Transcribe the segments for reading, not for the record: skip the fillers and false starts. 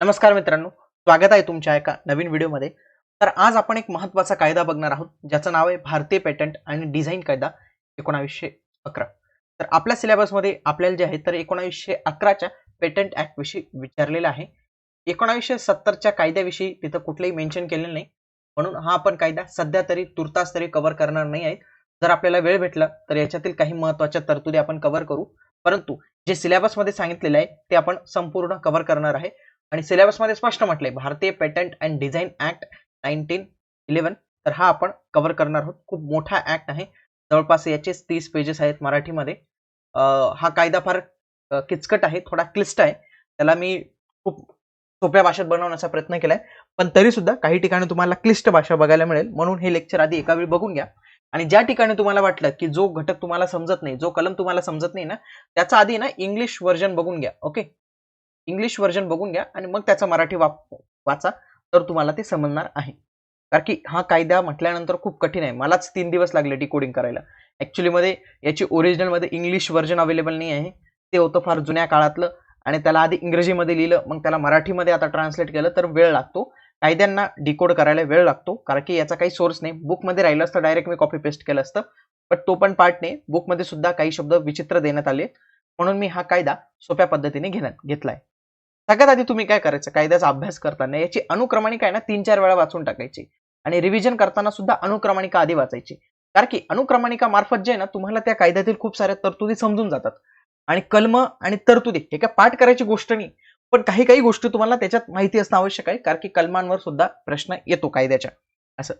नमस्कार मित्रांनो, स्वागत आहे तुमच्या एका नवीन व्हिडिओमध्ये। तर आज आपण एक महत्त्वाचा कायदा बघणार आहोत ज्याचं नाव आहे भारतीय पेटंट आणि डिझाइन कायदा 1911। तर आपल्या सिलेबसमध्ये आपल्याला जे आहे तर 1911च्या पेटंट ऍक्ट विषयी विचारलेलं आहे। 1970च्या कायद्याविषयी तिथं कुठलेही मेन्शन केलेलं नाही, म्हणून हा आपण कायदा सध्या तरी तुर्तास तरी कव्हर करणार नाही आहे। जर आपल्याला वेळ भेटला तर याच्यातील काही महत्त्वाच्या तरतुदी आपण कव्हर करू, परंतु जे सिलेबसमध्ये सांगितलेले आहे ते आपण संपूर्ण कव्हर करणार आहे। आणि सिलेबस मध्ये स्पष्ट म्हटलंय भारतीय पेटंट अँड डिझाइन ऍक्ट 1911। तर हा आपण कव्हर करणार आहोत। खूप मोठा ऍक्ट आहे, जवळपास याचे 30 पेजेस आहेत मराठीमध्ये। हा कायदा फार किचकट आहे, थोडा क्लिष्ट आहे, त्याला मी खूप सोप्या भाषेत बनवण्याचा प्रयत्न केलाय, पण तरी सुद्धा काही ठिकाणी तुम्हाला क्लिष्ट भाषा बघायला मिळेल, म्हणून हे लेक्चर आधी एका वेळी बघून घ्या। आणि ज्या ठिकाणी तुम्हाला वाटलं की जो घटक तुम्हाला समजत नाही, जो कलम तुम्हाला समजत नाही ना, त्याचा आधी ना इंग्लिश व्हर्जन बघून घ्या। ओके, इंग्लिश व्हर्जन बघून घ्या आणि मग त्याचा मराठी वाचा, तर तुम्हाला ते समजणार आहे। कारण की हा कायदा म्हटल्यानंतर खूप कठीण आहे, मलाच 3 दिवस लागले डिकोडिंग करायला। ऍक्च्युअली मध्ये याची ओरिजिनल मध्ये इंग्लिश व्हर्जन अवेलेबल नाही आहे, ते होतं फार जुन्या काळातलं, आणि त्याला आधी इंग्रजीमध्ये लिहिलं, मग त्याला मराठीमध्ये आता ट्रान्सलेट केलं, तर वेळ लागतो कायद्यांना डिकोड करायला, वेळ लागतो, कारण की याचा काही सोर्स नाही। बुकमध्ये राहिलं असतं डायरेक्ट मी कॉपी पेस्ट केलं असतं, पण तो पण पार्ट नाही, बुकमध्ये सुद्धा काही शब्द विचित्र देण्यात आले, म्हणून मी हा कायदा सोप्या पद्धतीने घेतलाय। सगळ्यात आधी तुम्ही काय करायचं, कायद्याचा अभ्यास करताना याची अनुक्रमणिका आहे ना 3-4 वेळा वाचून टाकायची, आणि रिव्हिजन करताना सुद्धा अनुक्रमणिका आधी वाचायची, कारण की अनुक्रमणिका मार्फत जे आहे ना तुम्हाला त्या कायद्यातील खूप साऱ्या तरतुदी समजून जातात। आणि कलम आणि तरतुदी हे काय पाठ करायची गोष्ट नाही, पण काही काही गोष्टी तुम्हाला त्याच्यात माहिती असणं आवश्यक आहे, कारण की कलमांवर सुद्धा प्रश्न येतो कायद्याच्या असं।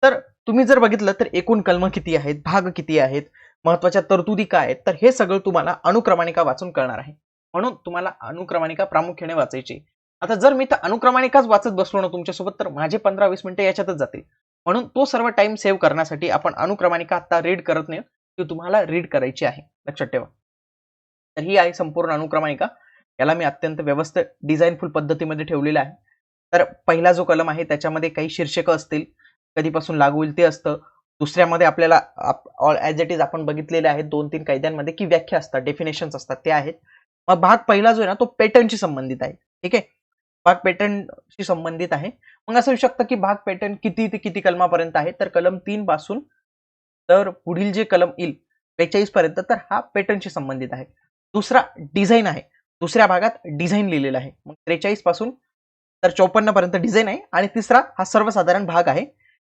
तर तुम्ही जर बघितलं तर एकूण कलम किती आहेत, भाग किती आहेत, महत्त्वाच्या तरतुदी काय आहेत, तर हे सगळं तुम्हाला अनुक्रमणिका वाचून कळणार आहे, म्हणून तुम्हाला अनुक्रमणिका प्रामुख्याने वाचायची। आता जर मी तर अनुक्रमणिकाच वाचत बसलो ना तुमच्यासोबत, तर माझे 15-20 मिनिटं याच्यातच जातील, म्हणून तो सर्व टाइम सेव्ह करण्यासाठी आपण अनुक्रमणिका आता रीड करत नाही, ती तुम्हाला रीड करायची आहे, लक्षात ठेवा। तर ही आहे संपूर्ण अनुक्रमणिका, याला मी अत्यंत व्यवस्थित डिझाइनफुल पद्धतीमध्ये ठेवलेला आहे। तर पहिला जो कलम आहे त्याच्यामध्ये काही शीर्षक असतील, कधीपासून लागू होईल ते असतं। दुसऱ्यामध्ये आपल्याला ऑल ॲज इट इज आपण बघितलेले आहेत 2-3 कायद्यांमध्ये की व्याख्या असतात, डेफिनेशन्स असतात, ते आहेत। मग भाग पहिला जो आहे ना तो पेटंटशी संबंधित आहे, ठीक आहे, भाग पेटंटशी संबंधित आहे। मग असं होऊ शकतं की भाग पेटंट किती ते किती कलमापर्यंत आहे, तर कलम 3 पासून तर पुढील जे कलम येईल 42 पर्यंत, तर हा पेटंटशी संबंधित आहे। दुसरा डिझाइन आहे, दुसऱ्या भागात डिझाइन लिहिलेलं आहे, मग 43 पासून तर 54 पर्यंत डिझाइन आहे। आणि तिसरा हा सर्वसाधारण भाग आहे,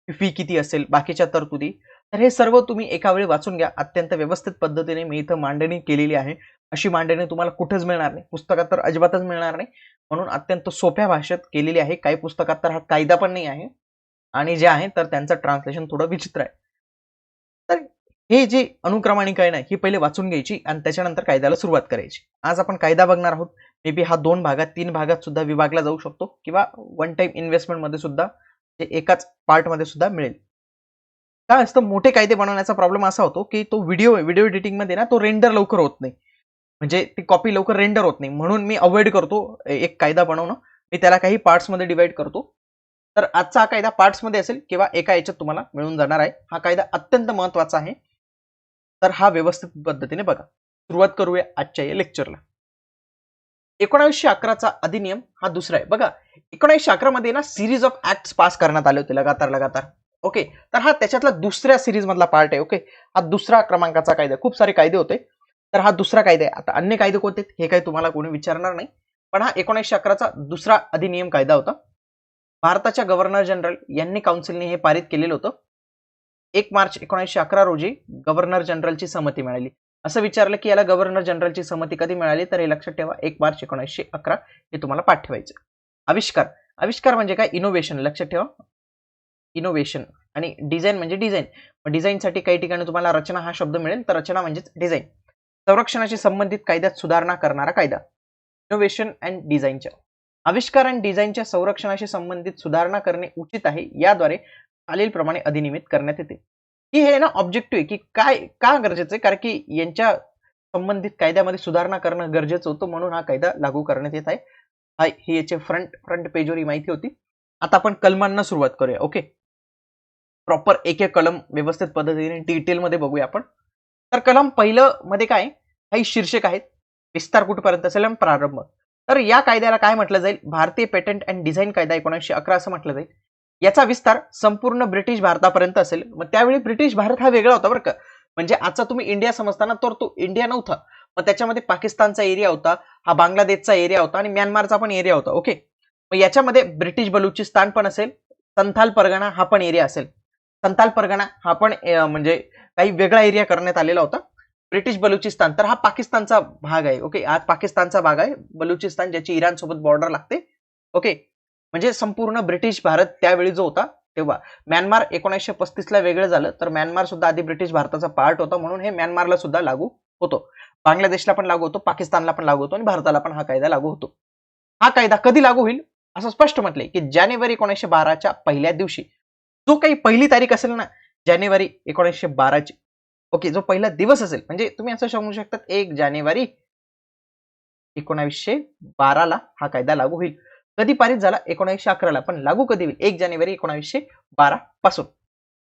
फी किती असेल, बाकीच्या तरतुदी, तर हे सर्व तुम्ही एका वेळी वाचून घ्या। अत्यंत व्यवस्थित पद्धतीने मी इथं मांडणी केलेली आहे, अशी मांडणी तुम्हाला कुठेच मिळणार नाही, पुस्तकात तर अजिबातच मिळणार नाही, म्हणून अत्यंत सोप्या भाषेत केलेली आहे। काही पुस्तकात तर हा कायदा पण नाही आहे, आणि जे आहे तर त्यांचं ट्रान्सलेशन थोडं विचित्र आहे। तर हे जे अनुक्रमणिका आहे ना ही पहिले वाचून घ्यायची आणि त्याच्यानंतर कायद्याला सुरुवात करायची। आज आपण कायदा बघणार आहोत, मे बी हा 2 भागात 3 भागात सुद्धा विभागला जाऊ शकतो, किंवा वन टाइम इन्व्हेस्टमेंट मध्ये सुद्धा ते एकाच पार्ट मध्ये सुद्धा मिळेल। काय असतं, मोठे कायदे बनवण्याचा प्रॉब्लेम असा होतो की तो व्हिडिओ एडिटिंग मध्ये ना तो रेंडर लवकर होत नाही, म्हणजे ती कॉपी लवकर रेंडर होत नाही, म्हणून मी अवॉइड करतो एक कायदा बनवणं, मी त्याला काही पार्ट्स मध्ये डिवाइड करतो। तर आजचा हा कायदा पार्ट्स मध्ये असेल किंवा एका याच्यात तुम्हाला मिळून जाणार आहे। हा कायदा अत्यंत महत्त्वाचा आहे, तर हा व्यवस्थित पद्धतीने बघा। सुरुवात करूया आजच्या या लेक्चरला। 1911चा अधिनियम हा दुसरा आहे बघा। 1911 मध्ये ना सिरीज ऑफ ऍक्ट्स पास करण्यात आले होते लगातार। ओके, तर हा त्याच्यातला दुसऱ्या सिरीज मधला पार्ट आहे। ओके, हा दुसरा क्रमांकाचा कायदा, खूप सारे कायदे होते, तर हा दुसरा कायदा आहे। आता अन्य कायदे कोणते हे काही तुम्हाला कोणी विचारणार नाही, पण हा 1911चा दुसरा अधिनियम कायदा होता। भारताच्या गव्हर्नर जनरल यांनी काउन्सिलने हे पारित केलेलं होतं। 1 मार्च 1911 रोजी गव्हर्नर जनरलची संमती मिळाली। असं विचारलं की याला गव्हर्नर जनरलची संमती कधी मिळाली, तर हे लक्षात ठेवा 1 मार्च 1911, हे तुम्हाला पाठ ठेवायचं। आविष्कार, आविष्कार म्हणजे काय, इनोव्हेशन, लक्षात ठेवा इनोव्हेशन। आणि डिझाइन म्हणजे डिझाइन, डिझाइनसाठी काही ठिकाणी तुम्हाला रचना हा शब्द मिळेल, तर रचना म्हणजेच डिझाइन। संरक्षणाशी संबंधित कायद्यात सुधारणा करणारा कायदा, इनोव्हेशन अँड डिझाइनच्या आविष्कार आणि डिझाइनच्या संरक्षणाशी संबंधित सुधारणा करणे उचित आहे, याद्वारे खालीलप्रमाणे अधिनियमित करण्यात येते। ही हे ना ऑब्जेक्टिव्ह आहे की काय का गरजेचं आहे, कारण की यांच्या संबंधित कायद्यामध्ये सुधारणा करणं गरजेचं होतं, म्हणून हा कायदा लागू करण्यात येत आहे। ही याचे फ्रंट पेजवर ही माहिती होती। आता आपण कलमांना सुरुवात करूया। ओके, प्रॉपर एक एक कलम व्यवस्थित पद्धतीने डिटेल मध्ये बघूया आपण। तर कलम पहिलं मध्ये काय, काही शीर्षक आहेत, विस्तार कुठपर्यंत असेल आणि प्रारंभ। तर या कायद्याला काय म्हटलं जाईल? भारतीय पेटंट अँड डिझाईन कायदा 1911 असं म्हटलं जाईल. याचा विस्तार संपूर्ण ब्रिटिश भारतापर्यंत असेल. मग त्यावेळी ब्रिटिश भारत हा वेगळा होता बरं का. म्हणजे आजचा तुम्ही इंडिया समजताना तर तो इंडिया नव्हता. मग त्याच्यामध्ये पाकिस्तानचा एरिया होता, हा बांगलादेशचा एरिया होता आणि म्यानमारचा पण एरिया होता. ओके. मग याच्यामध्ये ब्रिटिश बलुचिस्तान पण असेल, संथाल परगणा हा पण एरिया असेल. संथाल परगणा हा पण म्हणजे काही वेगळा एरिया करण्यात आलेला होता. ब्रिटिश बलुचिस्तान तर हा पाकिस्तानचा भाग आहे. ओके. आज पाकिस्तानचा भाग आहे बलुचिस्तान, ज्याची इराण सोबत बॉर्डर लागते. ओके. म्हणजे संपूर्ण ब्रिटिश भारत त्यावेळी जो होता तेव्हा. म्यानमार 1935 ला वेगळं झालं, तर म्यानमार सुद्धा आधी ब्रिटिश भारताचा पार्ट होता, म्हणून हे म्यानमारला सुद्धा लागू होतो. बांगलादेशला पण लागू होतो, पाकिस्तानला पण लागू होतो आणि भारताला पण हा कायदा लागू होतो. हा कायदा कधी लागू होईल असं स्पष्ट म्हटलंय की जानेवारी 1912च्या पहिल्या दिवशी, जो काही पहिली तारीख असेल ना जानेवारी 1912ची, ओके, जो पहिला दिवस असेल, म्हणजे तुम्ही असं समजू शकतात 1 जानेवारी 1912 ला हा कायदा लागू होईल. कधी पारित झाला? 1911 ला. पण लागू कधी होईल? 1 जानेवारी 1912 पासून,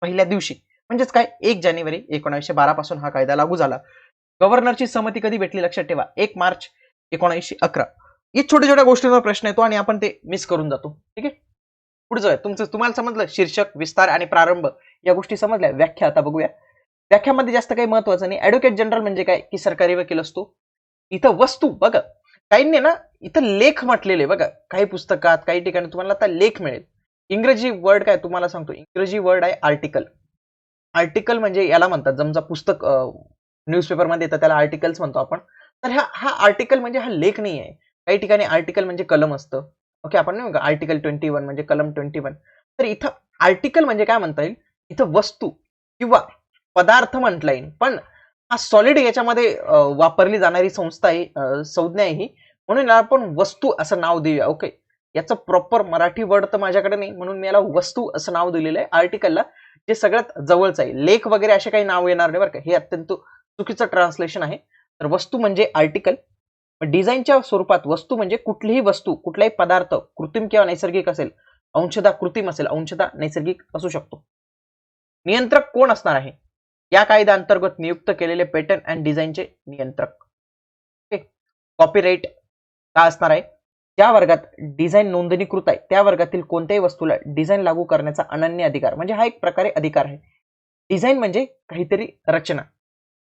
पहिल्या दिवशी. म्हणजेच काय? 1 जानेवारी 1912 पासून हा कायदा लागू झाला. गव्हर्नरची संमती कधी भेटली? लक्षात ठेवा, 1 मार्च 1911. हे छोट्या छोट्या गोष्टींवर प्रश्न येतो आणि आपण ते मिस करून जातो. ठीक आहे. पुढे जाऊया. तुम्हाला समजलं शीर्षक, विस्तार आणि प्रारंभ या गोष्टी समजल्या. व्याख्या आता बघूया. व्याख्यामध्ये जास्त काही महत्वाचं नाही. ऍडव्होकेट जनरल म्हणजे काय? की सरकारी वकील असतो. इथं वस्तू बघा, काहींनी ना इथं लेख म्हटलेले बघा, काही पुस्तकात काही ठिकाणी तुम्हाला आता लेख मिळेल. इंग्रजी वर्ड काय तुम्हाला सांगतो, इंग्रजी वर्ड आहे आर्टिकल. आर्टिकल म्हणजे याला म्हणतात, समजा पुस्तक न्यूजपेपर मध्ये येतं त्याला आर्टिकल्स म्हणतो आपण. तर हा आर्टिकल म्हणजे हा लेख नाही आहे. काही ठिकाणी आर्टिकल म्हणजे कलम असतं. ओके, आपण नाही आर्टिकल 21 म्हणजे कलम 21. तर इथं आर्टिकल म्हणजे काय म्हणता येईल, इथं वस्तू किंवा पदार्थ म्हटला येईल. पण हा सॉलिड याच्यामध्ये वापरली जाणारी संस्था आहे, संज्ञा आहे ही, म्हणून आपण वस्तू असं नाव देऊया. ओके, याचं प्रॉपर मराठी वर्ड तर माझ्याकडे नाही, म्हणून मी याला वस्तू असं नाव दिलेलं आहे आर्टिकलला, जे सगळ्यात जवळचं आहे. लेख वगैरे असे काही नाव येणार नाही बरं का, हे अत्यंत चुकीचं ट्रान्सलेशन आहे. तर वस्तू म्हणजे आर्टिकल. डिझाईनच्या स्वरूपात वस्तू म्हणजे कुठलीही वस्तू, कुठलाही पदार्थ कृत्रिम किंवा नैसर्गिक असेल, अंशतः कृत्रिम असेल, अंशतः नैसर्गिक असू शकतो. नियंत्रक कोण असणार आहे? या कायद्या अंतर्गत नियुक्त केलेले पेटंट अँड डिझाईनचे नियंत्रक. कॉपीराइट का असणार आहे? ज्या वर्गात डिझाईन नोंदणीकृत आहे त्या वर्गातील कोणत्याही वस्तूला डिझाईन लागू करण्याचा अनन्य अधिकार, म्हणजे हा एक प्रकारे अधिकार आहे. डिझाईन म्हणजे काहीतरी रचना.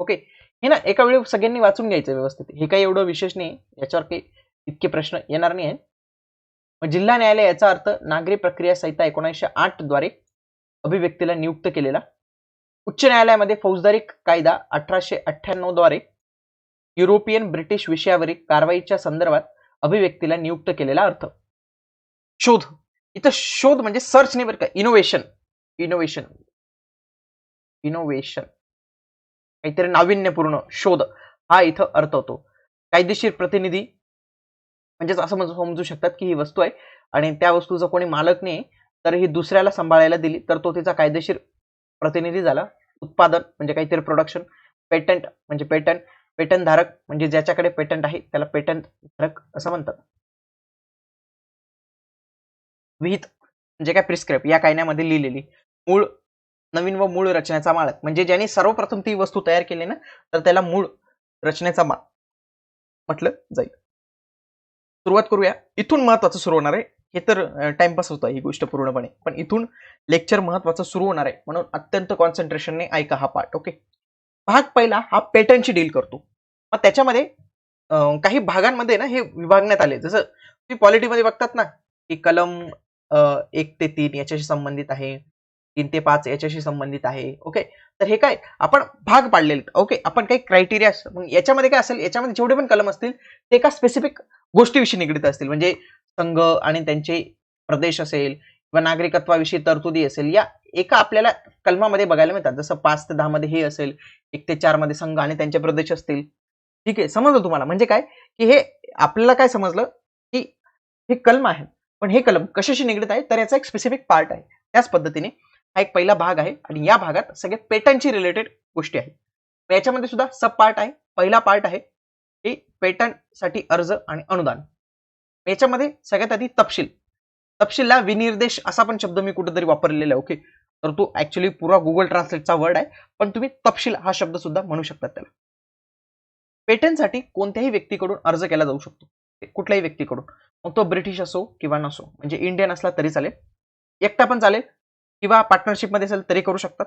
ओके, हे ना एका वेळी सगळ्यांनी वाचून घ्यायचं व्यवस्थित. हे काही एवढं विशेष नाही, याच्यावर काही इतके प्रश्न येणार नाही आहे. जिल्हा न्यायालय याचा अर्थ नागरी प्रक्रिया संहिता 1908 द्वारे अभिव्यक्तीला नियुक्त केलेला. उच्च न्यायालयामध्ये फौजदारी कायदा 1898 द्वारे युरोपियन ब्रिटिश विषयावरील कारवाईच्या संदर्भात अभिव्यक्तीला नियुक्त केलेला अर्थ. शोध, इथं शोध म्हणजे सर्च नाही बरं का, इनोव्हेशन. इनोव्हेशन इनोव्हेशन काहीतरी नाविन्यपूर्ण शोध, हा इथं अर्थ होतो. कायदेशीर प्रतिनिधी म्हणजेच असं समजू शकतात की ही वस्तू आहे आणि त्या वस्तूचा कोणी मालक नाही, तर ही दुसऱ्याला सांभाळायला दिली तर तो तिचा कायदेशीर प्रतिनिधी झाला. उत्पादन म्हणजे काहीतरी प्रोडक्शन. पेटंट म्हणजे पेटंट धारक म्हणजे ज्याच्याकडे पेटंट आहे त्याला पेटंट धारक असं म्हणतात. विहित म्हणजे काय? प्रिस्क्राइब, या कायद्यामध्ये लिहिलेली. मूळ, नवीन व मूळ रचनेचा मालक म्हणजे ज्यांनी सर्वप्रथम ती वस्तू तयार केली ना, तर त्याला मूळ रचनेचा मालक म्हटलं जाईल. सुरुवात करूया. इथून महत्वाचं सुरू होणार आहे. हे तर टाइमपास होता ही गोष्ट पूर्णपणे, पण इथून लेक्चर महत्वाचं सुरू होणार आहे, म्हणून अत्यंत कॉन्सन्ट्रेशनने ऐका हा पार्ट. ओके, भाग पहिला हा पेटंटची डील करतो. मग त्याच्यामध्ये काही भागांमध्ये ना हे विभागण्यात आले. जसं तुम्ही पॉलिटीमध्ये बघतात ना की कलम 1 ते 3 याच्याशी संबंधित आहे, 3 ते 5 याच्याशी संबंधित आहे. ओके, तर हे काय आपण भाग पाडलेले. ओके, आपण काही क्रायटेरिया, याच्यामध्ये काय असेल, याच्यामध्ये जेवढे पण कलम असतील ते एका स्पेसिफिक गोष्टीविषयी निगडीत असतील. म्हणजे संघ आणि त्यांचे प्रदेश असेल किंवा नागरिकत्वाविषयी तरतुदी असेल, या एका आपल्याला कलमामध्ये बघायला मिळतात. जसं 5 ते 10 मध्ये हे असेल, 1 ते 4 मध्ये संघ आणि त्यांचे प्रदेश असतील. ठीक आहे, समजलं तुम्हाला? म्हणजे काय की हे आपल्याला काय समजलं की हे कलम आहे, पण हे कलम कशाशी निगडीत आहे, तर याचा एक स्पेसिफिक पार्ट आहे. त्याच पद्धतीने हा एक पहिला भाग आहे आणि या भागात सगळे पेटंटची रिलेटेड गोष्टी आहेत. याच्यामध्ये सुद्धा सब पार्ट आहे. पहिला पार्ट आहे की पेटंट साठी अर्ज आणि अनुदान. याच्यामध्ये सगळ्यात आधी तपशील. तपशीलला विनिर्देश असा पण शब्द मी कुठेतरी वापरलेला आहे. ओके, तर तो ऍक्च्युअली पुरा गुगल ट्रान्सलेटचा वर्ड आहे, पण तुम्ही तपशील हा शब्द सुद्धा म्हणू शकतात त्याला. पेटंटसाठी कोणत्याही व्यक्तीकडून अर्ज केला जाऊ शकतो. कुठल्याही व्यक्तीकडून, मग तो ब्रिटिश असो किंवा नसो, म्हणजे इंडियन असला तरी चालेल, एकटा पण चालेल किंवा पार्टनरशिपमध्ये असेल तरी करू शकतात.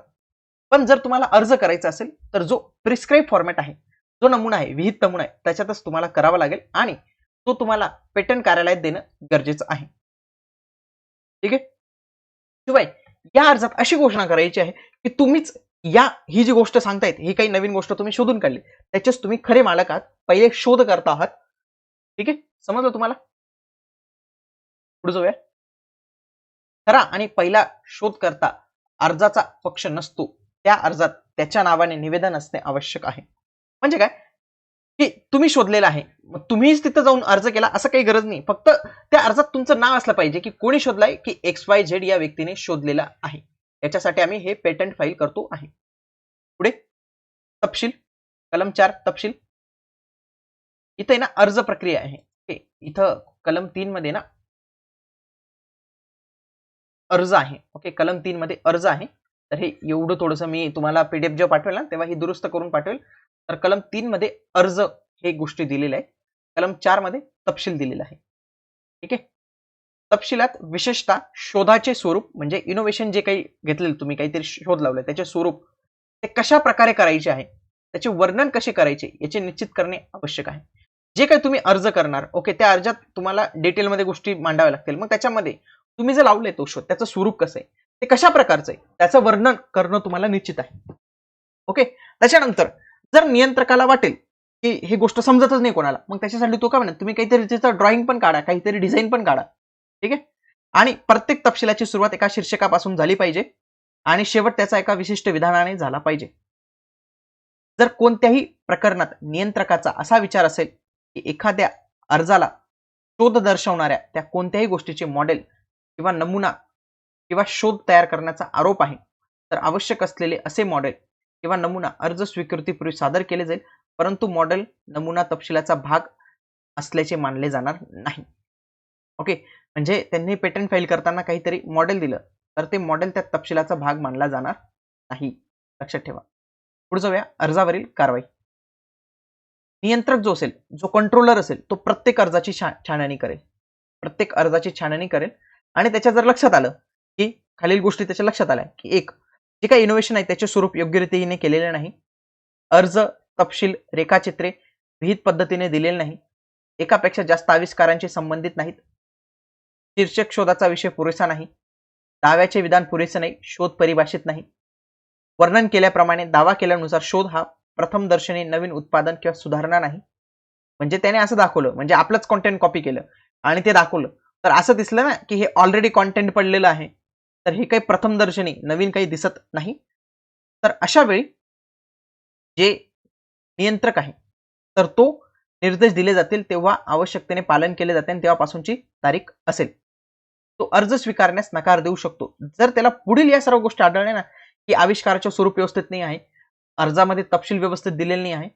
पण जर तुम्हाला अर्ज करायचा असेल तर जो प्रिस्क्राईब फॉर्मॅट आहे, जो नमुना आहे, विहित नमुना आहे, त्याच्यातच तुम्हाला करावा लागेल आणि तो तुम्हाला पेटंट कार्यालयात देणं गरजेचं आहे. ठीक आहे. शिवाय या अर्जात अशी घोषणा करायची आहे की तुम्हीच ही जी गोष्ट सांगतायत, ही काही नवीन गोष्ट तुम्ही शोधून काढली, त्याचेच तुम्ही खरे मालक आहात, पहिले शोध करता आहात. ठीक आहे, समजलं तुम्हाला? पुढे जाऊया. खरा आणि पहिला शोधकर्ता अर्जाचा पक्ष नसतो, त्या अर्जात त्याच्या नावाने निवेदन असणे आवश्यक आहे. म्हणजे काय की तुम्ही शोधलेला आहे, मग तुम्हीच तिथं जाऊन अर्ज केला असं काही गरज नाही, फक्त त्या अर्जात तुमचं नाव असलं पाहिजे की कोणी शोधलाय, की XYZ या व्यक्तीने शोधलेला आहे. याच्यासाठी आम्ही हे पेटंट फाईल करतो आहे. पुढे तपशील, कलम 4 तपशील. इथे ना अर्ज प्रक्रिया आहे. इथं कलम 3 मध्ये ना अर्ज आहे. ओके, कलम 3 मध्ये अर्ज आहे. तर हे एवढं थोडंसं मी तुम्हाला PDF जेव्हा पाठवेल ना तेव्हा ही दुरुस्त करून पाठवेल. तर कलम 3 मध्ये अर्ज हे गोष्टी दिलेल्या आहे. कलम 4 मध्ये तपशील दिलेला आहे. ठीक आहे. तपशिलात विशेषतः शोधाचे स्वरूप, म्हणजे इनोव्हेशन जे काही घेतलेलं तुम्ही काहीतरी शोध लावलाय त्याचे स्वरूप, ते कशा प्रकारे करायचे आहे, त्याचे वर्णन कसे करायचे याचे निश्चित करणे आवश्यक आहे. जे काही तुम्ही अर्ज करणार, ओके, त्या अर्जात तुम्हाला डिटेलमध्ये गोष्टी मांडाव्या लागतील. मग त्याच्यामध्ये तुम्ही जे लावले तो शोध, त्याचं स्वरूप कसं आहे, ते कशा प्रकारचं आहे, त्याचं वर्णन करणं तुम्हाला निश्चित आहे. ओके. त्याच्यानंतर जर नियंत्रकाला वाटेल की ही गोष्ट समजतच नाही कोणाला, मग त्याच्यासाठी तो काय म्हणत, तुम्ही काहीतरी त्याचं ड्रॉइंग पण काढा, काहीतरी डिझाईन पण काढा. ठीक आहे. आणि प्रत्येक तपशिलाची सुरुवात एका शीर्षकापासून झाली पाहिजे आणि शेवट त्याचा एका विशिष्ट विधानाने झाला पाहिजे. जर कोणत्याही प्रकरणात नियंत्रकाचा असा विचार असेल की एखाद्या अर्जाला शोध दर्शवणाऱ्या त्या कोणत्याही गोष्टीचे मॉडेल किंवा नमुना किंवा शोध तयार करण्याचा आरोप आहे, तर आवश्यक असलेले असे मॉडेल किंवा नमुना अर्ज स्वीकृतीपूर्वी सादर केले जाईल, परंतु मॉडेल नमुना तपशिलाचा भाग असल्याचे मानले जाणार नाही. ओके, म्हणजे त्यांनी पेटंट फाईल करताना काहीतरी मॉडेल दिलं तर ते मॉडेल त्या तपशिलाचा भाग मानला जाणार नाही, लक्षात ठेवा. पुढे जाऊया. अर्जावरील कारवाई. नियंत्रक जो असेल, जो कंट्रोलर असेल, तो प्रत्येक अर्जाची छाननी करेल, प्रत्येक अर्जाची छाननी करेल आणि त्याच्या जर लक्षात आलं की खालील गोष्टी त्याच्या लक्षात आल्या की एक, जे काही इनोव्हेशन आहे त्याचे स्वरूप योग्य रीतीने केलेले नाही, अर्ज तपशील रेखाचित्रे विहित पद्धतीने दिलेले नाही, एकापेक्षा जास्त आविष्कारांशी संबंधित नाहीत, शीर्षक शोधाचा विषय पुरेसा नाही, दाव्याचे विधान पुरेसे नाही, शोध परिभाषित नाही, वर्णन केल्याप्रमाणे दावा केल्यानुसार शोध हा प्रथम दर्शनी नवीन उत्पादन किंवा सुधारणा नाही. म्हणजे त्याने असं दाखवलं, म्हणजे आपलंच कॉन्टेंट कॉपी केलं आणि ते दाखवलं, तर असं दिसलं ना की हे ऑलरेडी कॉन्टेंट पडलेलं आहे, तर हे काही प्रथम दर्शनी नवीन काही दिसत नाही. तर अशा वेळी जे नियंत्रक आहे तर तो निर्देश दिले जातील तेव्हा आवश्यकतेने पालन केले जाते आणि तेव्हापासूनची तारीख असेल. तो अर्ज स्वीकारण्यास नकार देऊ शकतो जर त्याला पुढील या सर्व गोष्टी आढळल्या ना की आविष्काराचे स्वरूप व्यवस्थित नाही आहे, अर्जामध्ये तपशील व्यवस्थित दिलेली नाही आहे,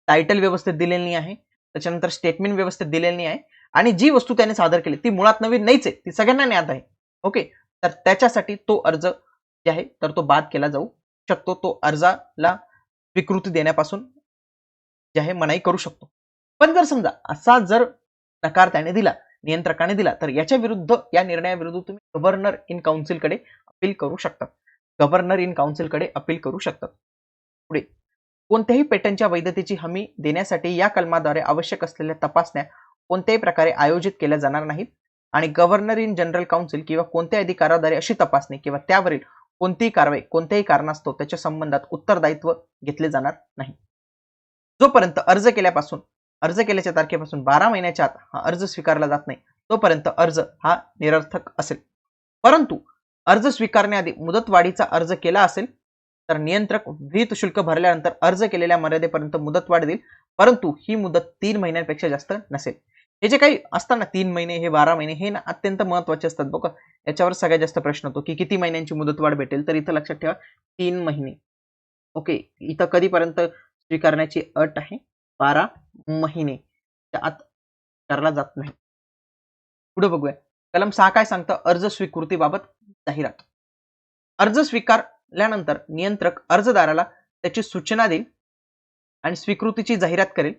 टायटल व्यवस्थित दिलेली नाही आहे, त्याच्यानंतर स्टेटमेंट व्यवस्थित दिलेली नाही आहे आणि जी वस्तू त्याने सादर केली ती मुळात नवीन नाहीच आहे, ती सगळ्यांना ज्ञात आहे. ओके, तर त्याच्यासाठी तो अर्ज जे आहे तर तो बाद केला जाऊ शकतो, तो अर्जाला स्वीकृती देण्यापासून जे आहे मनाई करू शकतो. पण जर समजा असा जर नकार त्याने दिला, नियंत्रकाने दिला, तर याच्या विरुद्ध, या निर्णयाविरुद्ध तुम्ही गव्हर्नर इन काउन्सिलकडे अपील करू शकतात, गव्हर्नर इन काउन्सिलकडे अपील करू शकतात. पुढे, कोणत्याही पेटंटच्या वैधतेची हमी देण्यासाठी या कलमाद्वारे आवश्यक असलेल्या तपासण्या कोणत्याही प्रकारे आयोजित केल्या जाणार नाहीत आणि गव्हर्नर इन जनरल काउन्सिल किंवा कोणत्याही अधिकाराद्वारे अशी तपासणी किंवा त्यावरील कोणतीही कारवाई कोणत्याही कारणास्तव त्याच्या संबंधात उत्तरदायित्व घेतले जाणार नाही. जोपर्यंत अर्ज केल्याच्या तारखेपासून 12 महिन्याच्या आत हा अर्ज स्वीकारला जात नाही तोपर्यंत अर्ज हा निरर्थक असेल. परंतु अर्ज स्वीकारण्याआधी मुदतवाढीचा अर्ज केला असेल तर नियंत्रक विहित शुल्क भरल्यानंतर अर्ज केलेल्या मर्यादेपर्यंत मुदतवाढ देईल, परंतु ही मुदत 3 महिन्यांपेक्षा जास्त नसेल. हे जे काही असताना 3 महिने, हे 12 महिने, हे ना अत्यंत महत्त्वाचे असतात बघा. याच्यावर सगळ्यात जास्त प्रश्न होतो की किती महिन्यांची मुदतवाढ भेटेल, तर इथं लक्षात ठेवा 3 महिने. ओके, इथं कधीपर्यंत स्वीकारण्याची अट आहे, 12 महिने आत करला जात नाही. पुढे बघूया. कलम 6 काय सांगतं, अर्ज स्वीकृतीबाबत जाहिरात. अर्ज स्वीकारल्यानंतर नियंत्रक अर्जदाराला त्याची सूचना देईल आणि स्वीकृतीची जाहिरात करेल.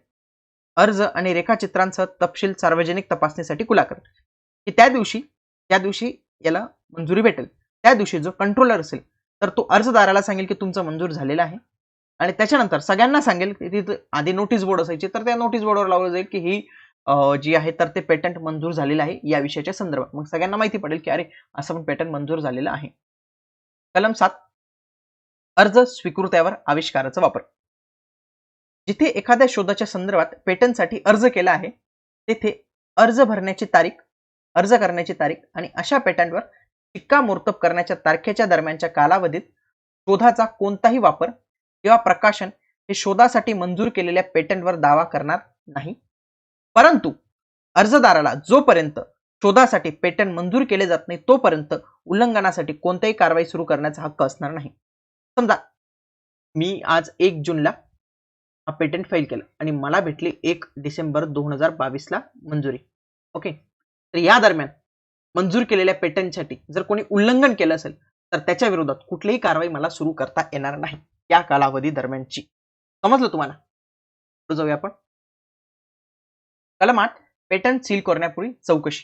अर्ज आणि रेखाचित्रांसह तपशील सार्वजनिक तपासणीसाठी खुला करेल, की त्या दिवशी याला मंजुरी भेटेल. त्या दिवशी जो कंट्रोलर असेल तर तो अर्जदाराला सांगेल की तुमचं मंजूर झालेलं आहे, आणि त्याच्यानंतर सगळ्यांना सांगेल की तिथे आधी नोटीस बोर्ड असायची, तर त्या नोटीस बोर्डवर लावलं जाईल की ही जी आहे तर ते पेटंट मंजूर झालेलं आहे या विषयाच्या संदर्भात. मग सगळ्यांना माहिती पडेल की अरे असं पण पेटंट मंजूर झालेलं आहे. कलम 7, अर्ज स्वीकृत्यावर आविष्काराचा वापर. जिथे एखाद्या शोधाच्या संदर्भात पेटंटसाठी अर्ज केला आहे तेथे अर्ज करण्याची तारीख आणि अशा पेटंटवर शिक्कामोर्तब करण्याच्या तारखेच्या दरम्यानच्या कालावधीत शोधाचा कोणताही वापर किंवा प्रकाशन हे शोधासाठी मंजूर केलेल्या पेटंटवर दावा करणार नाही. परंतु अर्जदाराला जोपर्यंत शोधासाठी पेटंट मंजूर केले जात नाही तोपर्यंत उल्लंघनासाठी कोणतीही कारवाई सुरू करण्याचा हक्क असणार नाही. समजा मी आज 1 जूनला हा पेटंट फाईल केला आणि मला भेटली 1 डिसेंबर 2022 ला मंजुरी. ओके, तर या दरम्यान मंजूर केलेल्या पेटंटसाठी जर कोणी उल्लंघन केलं असेल तर त्याच्या विरोधात कुठलीही कारवाई मला सुरू करता येणार नाही या कालावधी दरम्यानची. समजलं तुम्हाला? पुढे जाऊया आपण. कलम 8, पेटंट सील करण्यापूर्वी चौकशी.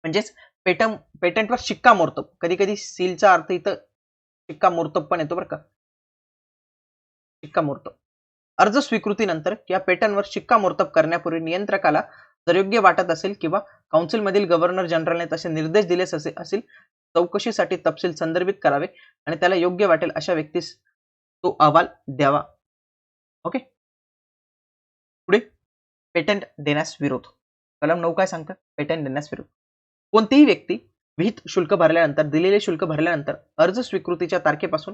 म्हणजेच पेटंटवर शिक्कामोर्तब, कधी कधी सीलचा अर्थ इथं शिक्कामोर्तब पण येतो बरं का. शिक्कामोर्तब अर्ज स्वीकृतीनंतर किंवा पेटंटवर शिक्कामोर्तब करण्यापूर्वी नियंत्रकाला जर योग्य वाटत असेल किंवा काउन्सिलमधील गव्हर्नर जनरलने तसे निर्देश दिले असेल चौकशीसाठी तपशील संदर्भित करावे आणि त्याला योग्य वाटेल अशा व्यक्तीस तो अहवाल द्यावा. ओके, पुढे पेटंट देण्यास विरोध. कलम 9 काय सांगतं? पेटंट देण्यास विरोध. कोणतीही व्यक्ती विहित शुल्क भरल्यानंतर, दिलेले शुल्क भरल्यानंतर अर्ज स्वीकृतीच्या तारखेपासून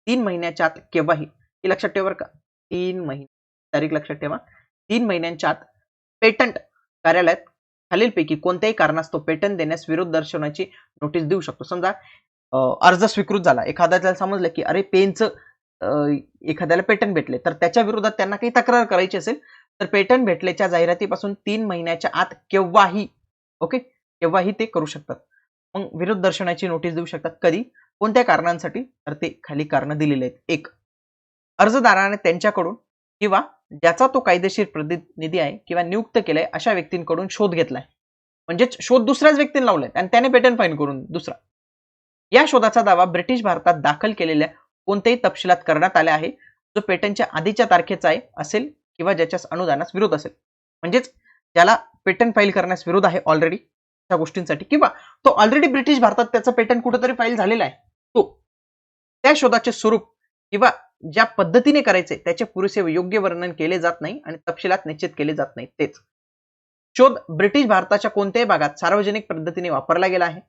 3 महिन्याच्या आत केव्हाही, हे लक्षात ठेवा का, 3 महिने तारीख लक्षात ठेवा, 3 महिन्यांच्या आत पेटंट कार्यालयात खालीलपैकी कोणत्याही कारणास्तव पेटंट देण्यास विरोध दर्शवण्याची नोटीस देऊ शकतो. समजा अर्ज स्वीकृत झाला, एखाद्याला समजलं की अरे पेनचं एखाद्याला पेटंट भेटले, तर त्याच्या विरोधात त्यांना काही तक्रार करायची असेल तर पेटंट भेटल्याच्या जाहिरातीपासून 3 महिन्याच्या आत केव्हाही, ओके, केव्हाही ते करू शकतात. मग विरोध दर्शवण्याची नोटीस देऊ शकतात. कधी, कोणत्या कारणांसाठी, तर ते खाली कारण दिलेले आहेत. 1, अर्जदाराने त्यांच्याकडून किंवा ज्याचा तो कायदेशीर प्रतिनिधी आहे किंवा नियुक्त केलाय अशा व्यक्तींकडून शोध घेतलाय, म्हणजेच शोध दुसऱ्याच व्यक्तीने लावलाय आणि त्याने पेटंट फाईल करून दुसरा. या शोधाचा दावा ब्रिटिश भारतात दाखल केलेल्या कोणत्याही तपशिलात करण्यात आले आहे जो पेटंटच्या आधीच्या तारखेचा आहे असेल किंवा ज्याच्या अनुदानास विरोध असेल. म्हणजेच ज्याला पेटंट फाईल करण्यास विरोध आहे ऑलरेडी त्या गोष्टींसाठी, किंवा तो ऑलरेडी ब्रिटिश भारतात त्याचं पेटंट कुठेतरी फाईल झालेला आहे, तो त्या शोधाचे स्वरूप किंवा ज्या पद्धतीने करायचे त्याचे पुरेसे योग्य वर्णन केले जात नाही आणि तपशिलात निश्चित केले जात नाही. तेच शोध ब्रिटिश भारताच्या कोणत्याही भागात सार्वजनिक पद्धतीने वापरला गेला आहे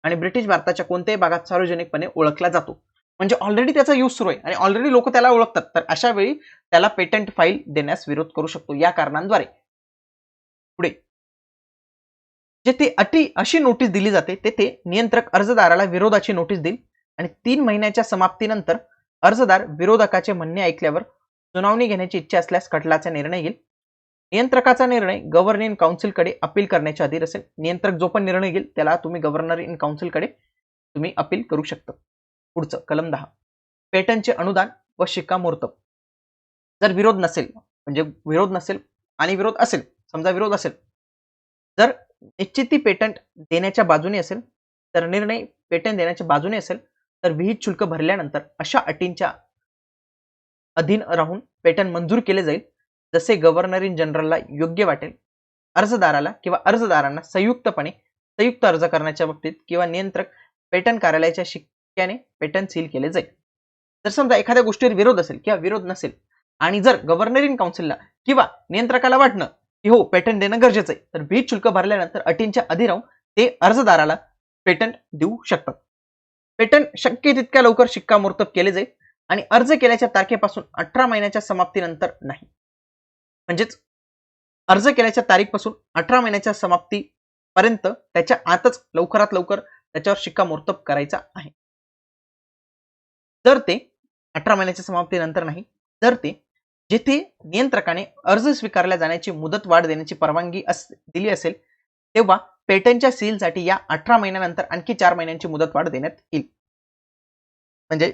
आणि ब्रिटिश भारताच्या कोणत्याही भागात सार्वजनिकपणे ओळखला जातो, म्हणजे ऑलरेडी त्याचा यूज सुरू आहे आणि ऑलरेडी लोक त्याला ओळखतात, तर अशा वेळी त्याला पेटंट फाईल देण्यास विरोध करू शकतो या कारणांद्वारे. पुढे, जेथे अशी नोटीस दिली जाते तेथे नियंत्रक अर्जदाराला विरोधाची नोटीस देईल आणि 3 महिन्याच्या समाप्तीनंतर अर्जदार विरोधकाचे म्हणणे ऐकल्यावर सुनावणी घेण्याची इच्छा असल्यास खटल्याचा निर्णय घेईल. नियंत्रकाचा निर्णय गव्हर्निंग काउन्सिलकडे अपील करण्याच्या अधीन असेल. नियंत्रक जो पण निर्णय घेईल त्याला तुम्ही गव्हर्नर इन काउन्सिलकडे तुम्ही अपील करू शकता. पुढचं कलम 10, पेटंटचे अनुदान व शिक्कामोर्तब. जर विरोध नसेल, म्हणजे विरोध नसेल आणि विरोध असेल, समजा विरोध असेल, जर निश्चिती पेटंट देण्याच्या बाजूने असेल तर निर्णय पेटंट देण्याच्या बाजूने असेल तर विहित शुल्क भरल्यानंतर अशा अटींच्या अधीन राहून पेटंट मंजूर केले जाईल जसे गव्हर्नर इन जनरलला योग्य वाटेल. अर्जदाराला किंवा अर्जदारांना संयुक्त अर्ज करण्याच्या बाबतीत किंवा नियंत्रक पेटंट कार्यालयाच्या शिक्क्याने पेटंट सील केले जाईल. जर समजा एखाद्या गोष्टीवर विरोध असेल किंवा विरोध नसेल आणि जर गव्हर्नर इन काउन्सिलला किंवा नियंत्रकाला वाटणं की हो पेटंट देणं गरजेचं आहे तर विहित शुल्क भरल्यानंतर अटींच्या अधीन राहून ते अर्जदाराला पेटंट देऊ शकतात. पेटंट शक्य तितक्या लवकर शिक्कामोर्तब केले जाईल आणि अर्ज केल्याच्या तारखेपासून 18 महिन्याच्या समाप्तीनंतर नाही. म्हणजेच अर्ज केल्याच्या तारीखपासून 18 महिन्याच्या समाप्तीपर्यंत त्याच्या आतच लवकरात लवकर त्याच्यावर शिक्कामोर्तब करायचा आहे. जर ते 18 महिन्याच्या समाप्तीनंतर नाही, जर ते जेथे नियंत्रकाने अर्ज स्वीकारल्या जाण्याची मुदत वाढ देण्याची परवानगी दिली असेल तेव्हा पेटंटच्या सीलसाठी या 18 महिन्यानंतर आणखी 4 महिन्यांची मुदत वाढ देण्यात येईल. म्हणजे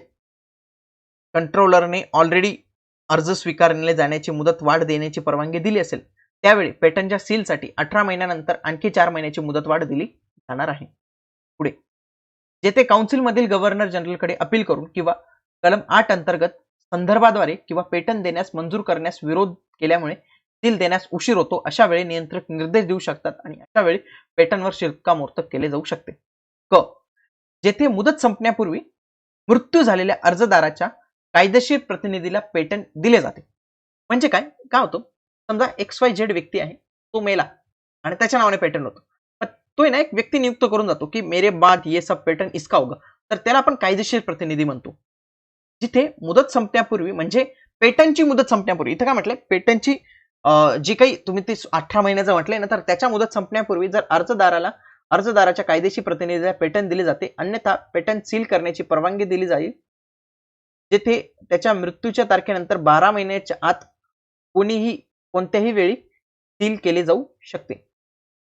कंट्रोलरने ऑलरेडी अर्ज स्वीकारले जाण्याची मुदत वाढ देण्याची परवानगी दिली असेल त्यावेळी पेटंटच्या सीलसाठी 18 महिन्यानंतर आणखी 4 महिन्याची मुदतवाढ दिली जाणार आहे. पुढे जेथे काउन्सिलमधील गव्हर्नर जनरलकडे अपील करून किंवा कलम 8 अंतर्गत संदर्भाद्वारे किंवा पेटंट देण्यास मंजूर करण्यास विरोध केल्यामुळे सील देण्यास उशीर होतो अशा वेळी नियंत्रक निर्देश देऊ शकतात आणि अशा वेळी पेटंटवर शिक्कामोर्तब केले जाऊ शकते. क जेथे मुदत संपण्यापूर्वी मृत्यू झालेल्या अर्जदाराच्या कायदेशीर प्रतिनिधीला पेटंट दिले जाते. म्हणजे काय होतं, समजा XYZ व्यक्ती आहे, तो मेला आणि त्याच्या नावाने पेटंट होतं, पण तो ना एक व्यक्ती नियुक्त करून जातो की मेरे बाद ये सब पेटंट इसका होगा, तर त्याला आपण कायदेशीर प्रतिनिधी म्हणतो. जिथे मुदत संपण्यापूर्वी म्हणजे पेटंटची मुदत संपण्यापूर्वी, इथं काय म्हटलंय, पेटंटची जी काही तुम्ही ती 18 महिन्याचं म्हटलंय ना, तर त्याच्या मुदत संपण्यापूर्वी जर अर्जदाराच्या कायदेशीर प्रतिनिधीला पेटंट दिले जाते, अन्यथा पेटंट सील करण्याची परवानगी दिली जाईल. जेथे त्याच्या मृत्यूच्या तारखेनंतर 12 महिन्याच्या आत कोणत्याही वेळी सील केले जाऊ शकते.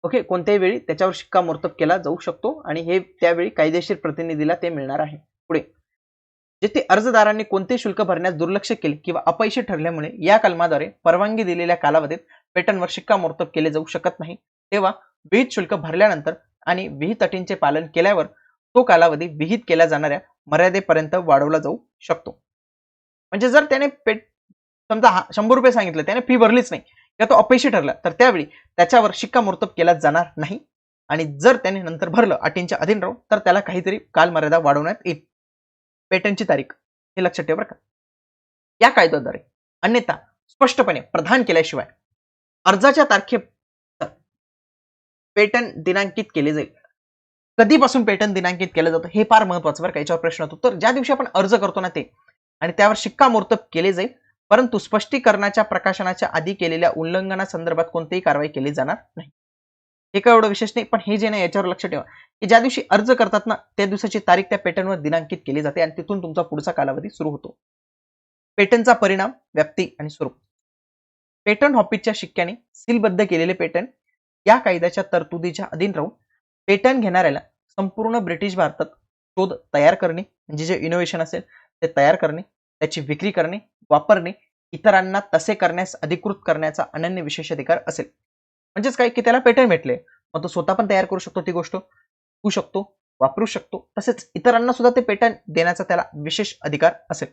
ओके, कोणत्याही वेळी त्याच्यावर शिक्कामोर्तब केला जाऊ शकतो आणि हे त्यावेळी कायदेशीर प्रतिनिधीला ते मिळणार आहे. पुढे जेथे अर्जदारांनी कोणते शुल्क भरण्यास दुर्लक्ष केले किंवा अपयशी ठरल्यामुळे या कलमाद्वारे परवानगी दिलेल्या कालावधीत पेटंटवर शिक्कामोर्तब केले जाऊ शकत नाही, तेव्हा विहित शुल्क भरल्यानंतर आणि विहित अटींचे पालन केल्यावर तो कालावधी विहित केल्या जाणाऱ्या मर्यादेपर्यंत वाढवला जाऊ शकतो. म्हणजे जर त्याने समजा 100 रुपये सांगितले, त्याने फी भरलीच नाही किंवा तो अपयशी ठरला, तर त्यावेळी त्याच्यावर शिक्कामोर्तब केला जाणार नाही आणि जर त्याने नंतर भरलं अटींच्या अधीन राहून, तर त्याला काहीतरी कालमर्यादा वाढवण्यात येईल. पेटंटची तारीख हे लक्षात ठेवा बरं का. या कायद्याद्वारे अन्यथा स्पष्टपणे प्रदान केल्याशिवाय अर्जाच्या तारखेत पेटंट दिनांकित केले जाईल. कधीपासून पेटंट दिनांकित केलं जातं हे फार महत्त्वाचं बरं का. याच्यावर प्रश्न होतो. तर ज्या दिवशी आपण अर्ज करतो ना ते, आणि त्यावर शिक्कामोर्तब केले जाईल, परंतु स्पष्टीकरणाच्या प्रकाशनाच्या आधी केलेल्या उल्लंघनासंदर्भात कोणतीही कारवाई केली जाणार नाही. हे काय एवढं विशेष नाही, पण हे जे नाही याच्यावर लक्ष ठेवा की ज्या दिवशी अर्ज करतात ना त्या दिवसाची तारीख त्या पेटंटवर दिनांकित केली जाते आणि तिथून तुमचा पुढचा कालावधी सुरू होतो. पेटंटचा परिणाम, व्याप्ती आणि स्वरूप. पेटंट ऑफिसच्या शिक्क्याने सीलबद्ध केलेले पेटंट या कायद्याच्या तरतुदीच्या अधीन राहून पेटंट घेणाऱ्याला संपूर्ण ब्रिटिश भारतात शोध तयार करणे, म्हणजे जे इनोव्हेशन असेल ते तयार करणे, त्याची विक्री करणे, वापरणे, इतरांना तसे करण्यास अधिकृत करण्याचा अनन्य विशेषाधिकार असेल. म्हणजेच काय की त्याला पेटंट भेटले, मग तो स्वतः पण तयार करू शकतो, ती गोष्ट विकू शकतो, वापरू शकतो, तसेच इतरांना सुद्धा ते पेटंट देण्याचा त्याला विशेष अधिकार असेल.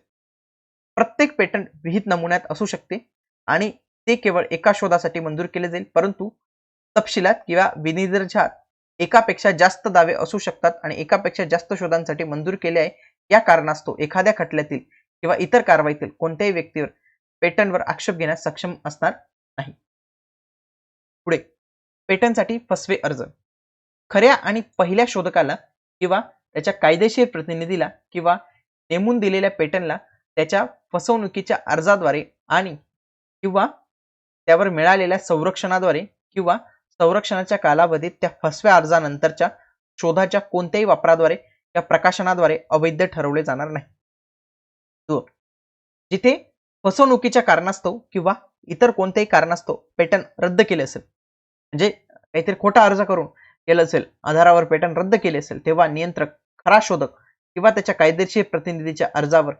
प्रत्येक पेटंट विहित नमुन्यात असू शकते आणि ते केवळ एका शोधासाठी मंजूर केले जाईल, परंतु तपशिलात किंवा विनिर्देशात एकापेक्षा जास्त दावे असू शकतात आणि एकापेक्षा जास्त शोधांसाठी मंजूर केले आहे या कारणास्तव एखाद्या खटल्यातील किंवा इतर कारवाईतील कोणत्याही व्यक्तीवर पेटंटवर आक्षेप घेण्यास सक्षम असणार नाही. पुढे पेटंटसाठी फसवे अर्ज. खऱ्या आणि पहिल्या शोधकाला किंवा त्याच्या कायदेशीर प्रतिनिधीला किंवा नेमून दिलेल्या पेटंटला त्याच्या फसवणुकीच्या अर्जाद्वारे आणि किंवा त्यावर मिळालेल्या संरक्षणाद्वारे किंवा संरक्षणाच्या कालावधीत त्या फसव्या अर्जानंतरच्या शोधाच्या कोणत्याही वापराद्वारे या प्रकाशनाद्वारे अवैध ठरवले जाणार नाही. जिथे फसवणुकीच्या कारणास्तव किंवा इतर कोणत्याही कारणास्तव पेटंट रद्द केले असेल, म्हणजे काहीतरी खोटा अर्ज करून केलं असेल, आधारावर पेटंट रद्द केले असेल, तेव्हा नियंत्रक खरा शोधक किंवा त्याच्या कायदेशीर प्रतिनिधीच्या अर्जावर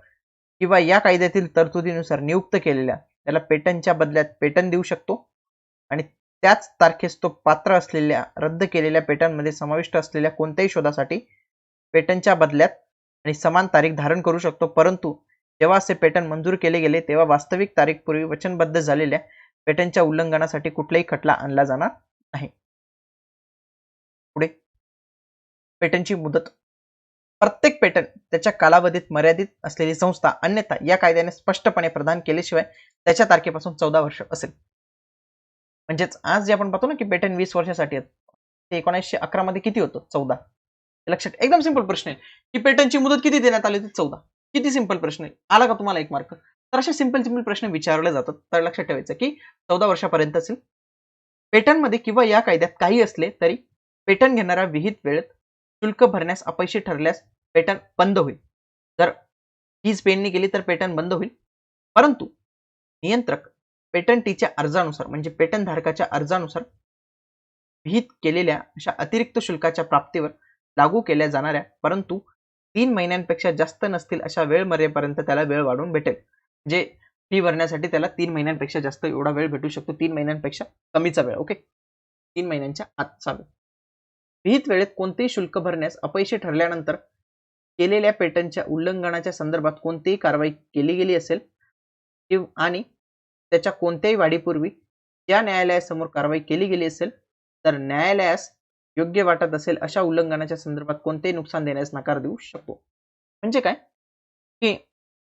किंवा या कायद्यातील तरतुदीनुसार नियुक्त केलेल्या त्याला पेटंटच्या बदल्यात पेटंट देऊ शकतो आणि त्याच तारखेस तो पात्र असलेल्या रद्द केलेल्या पेटंटमध्ये समाविष्ट असलेल्या कोणत्याही शोधासाठी पेटंटच्या बदल्यात आणि समान तारीख धारण करू शकतो, परंतु जेव्हा असे पेटंट मंजूर केले गेले तेव्हा वास्तविक तारीख पूर्वी वचनबद्ध झालेल्या पेटंटच्या उल्लंघनासाठी कुठलाही खटला आणला जाणार नाही. पुढे पेटंटची मुदत. प्रत्येक पेटंट त्याच्या कालावधीत मर्यादित असलेली संस्था, अन्यथा या कायद्याने स्पष्टपणे प्रदान केल्याशिवाय त्याच्या तारखेपासून 14 वर्ष असेल. म्हणजेच आज जे आपण पाहतो ना की पेटंट 20 वर्षासाठी आहेत, ते 1911 मध्ये किती होतं? 14. लक्षात. एकदम सिंपल प्रश्न आहे की पेटंटची मुदत किती देण्यात आली होती? 14. किती सिंपल प्रश्न आहे. आला का तुम्हाला 1 मार्क? तर असे सिंपल प्रश्न विचारले जातात, तर लक्षात ठेवायचं की 14 वर्षापर्यंत असेल. पेटंटमध्ये किंवा या कायद्यात काही असले तरी पेटंट घेणाऱ्या विहित वेळेत शुल्क भरण्यास अपयशी ठरल्यास पेटंट बंद होईल. जर फीज पेड केली तर पेटंट बंद होईल, परंतु नियंत्रक पेटंटीच्या अर्जानुसार म्हणजे पेटंट धारकाच्या अर्जानुसार विहित केलेल्या अशा अतिरिक्त शुल्काच्या प्राप्तीवर लागू केल्या जाणाऱ्या परंतु 3 महिन्यांपेक्षा जास्त नसतील अशा वेळ मर्यादेपर्यंत त्याला वेळ वाढवून भेटेल. म्हणजे फी भरण्यासाठी त्याला 3 महिन्यांपेक्षा जास्त एवढा वेळ भेटू शकतो, 3 महिन्यांपेक्षा कमीचा वेळ. ओके, 3 महिन्यांच्या आतचा वेळ. विहित वेळेत कोणतेही शुल्क भरण्यास अपयशी ठरल्यानंतर केलेल्या पेटंटच्या उल्लंघनाच्या संदर्भात कोणतीही कारवाई केली गेली असेल आणि त्याच्या कोणत्याही वाढीपूर्वी या न्यायालयासमोर कारवाई केली गेली असेल तर न्यायालयास योग्य वाटत असेल अशा उल्लंघनाच्या संदर्भात कोणतेही नुकसान देण्यास नकार देऊ शकतो. म्हणजे काय की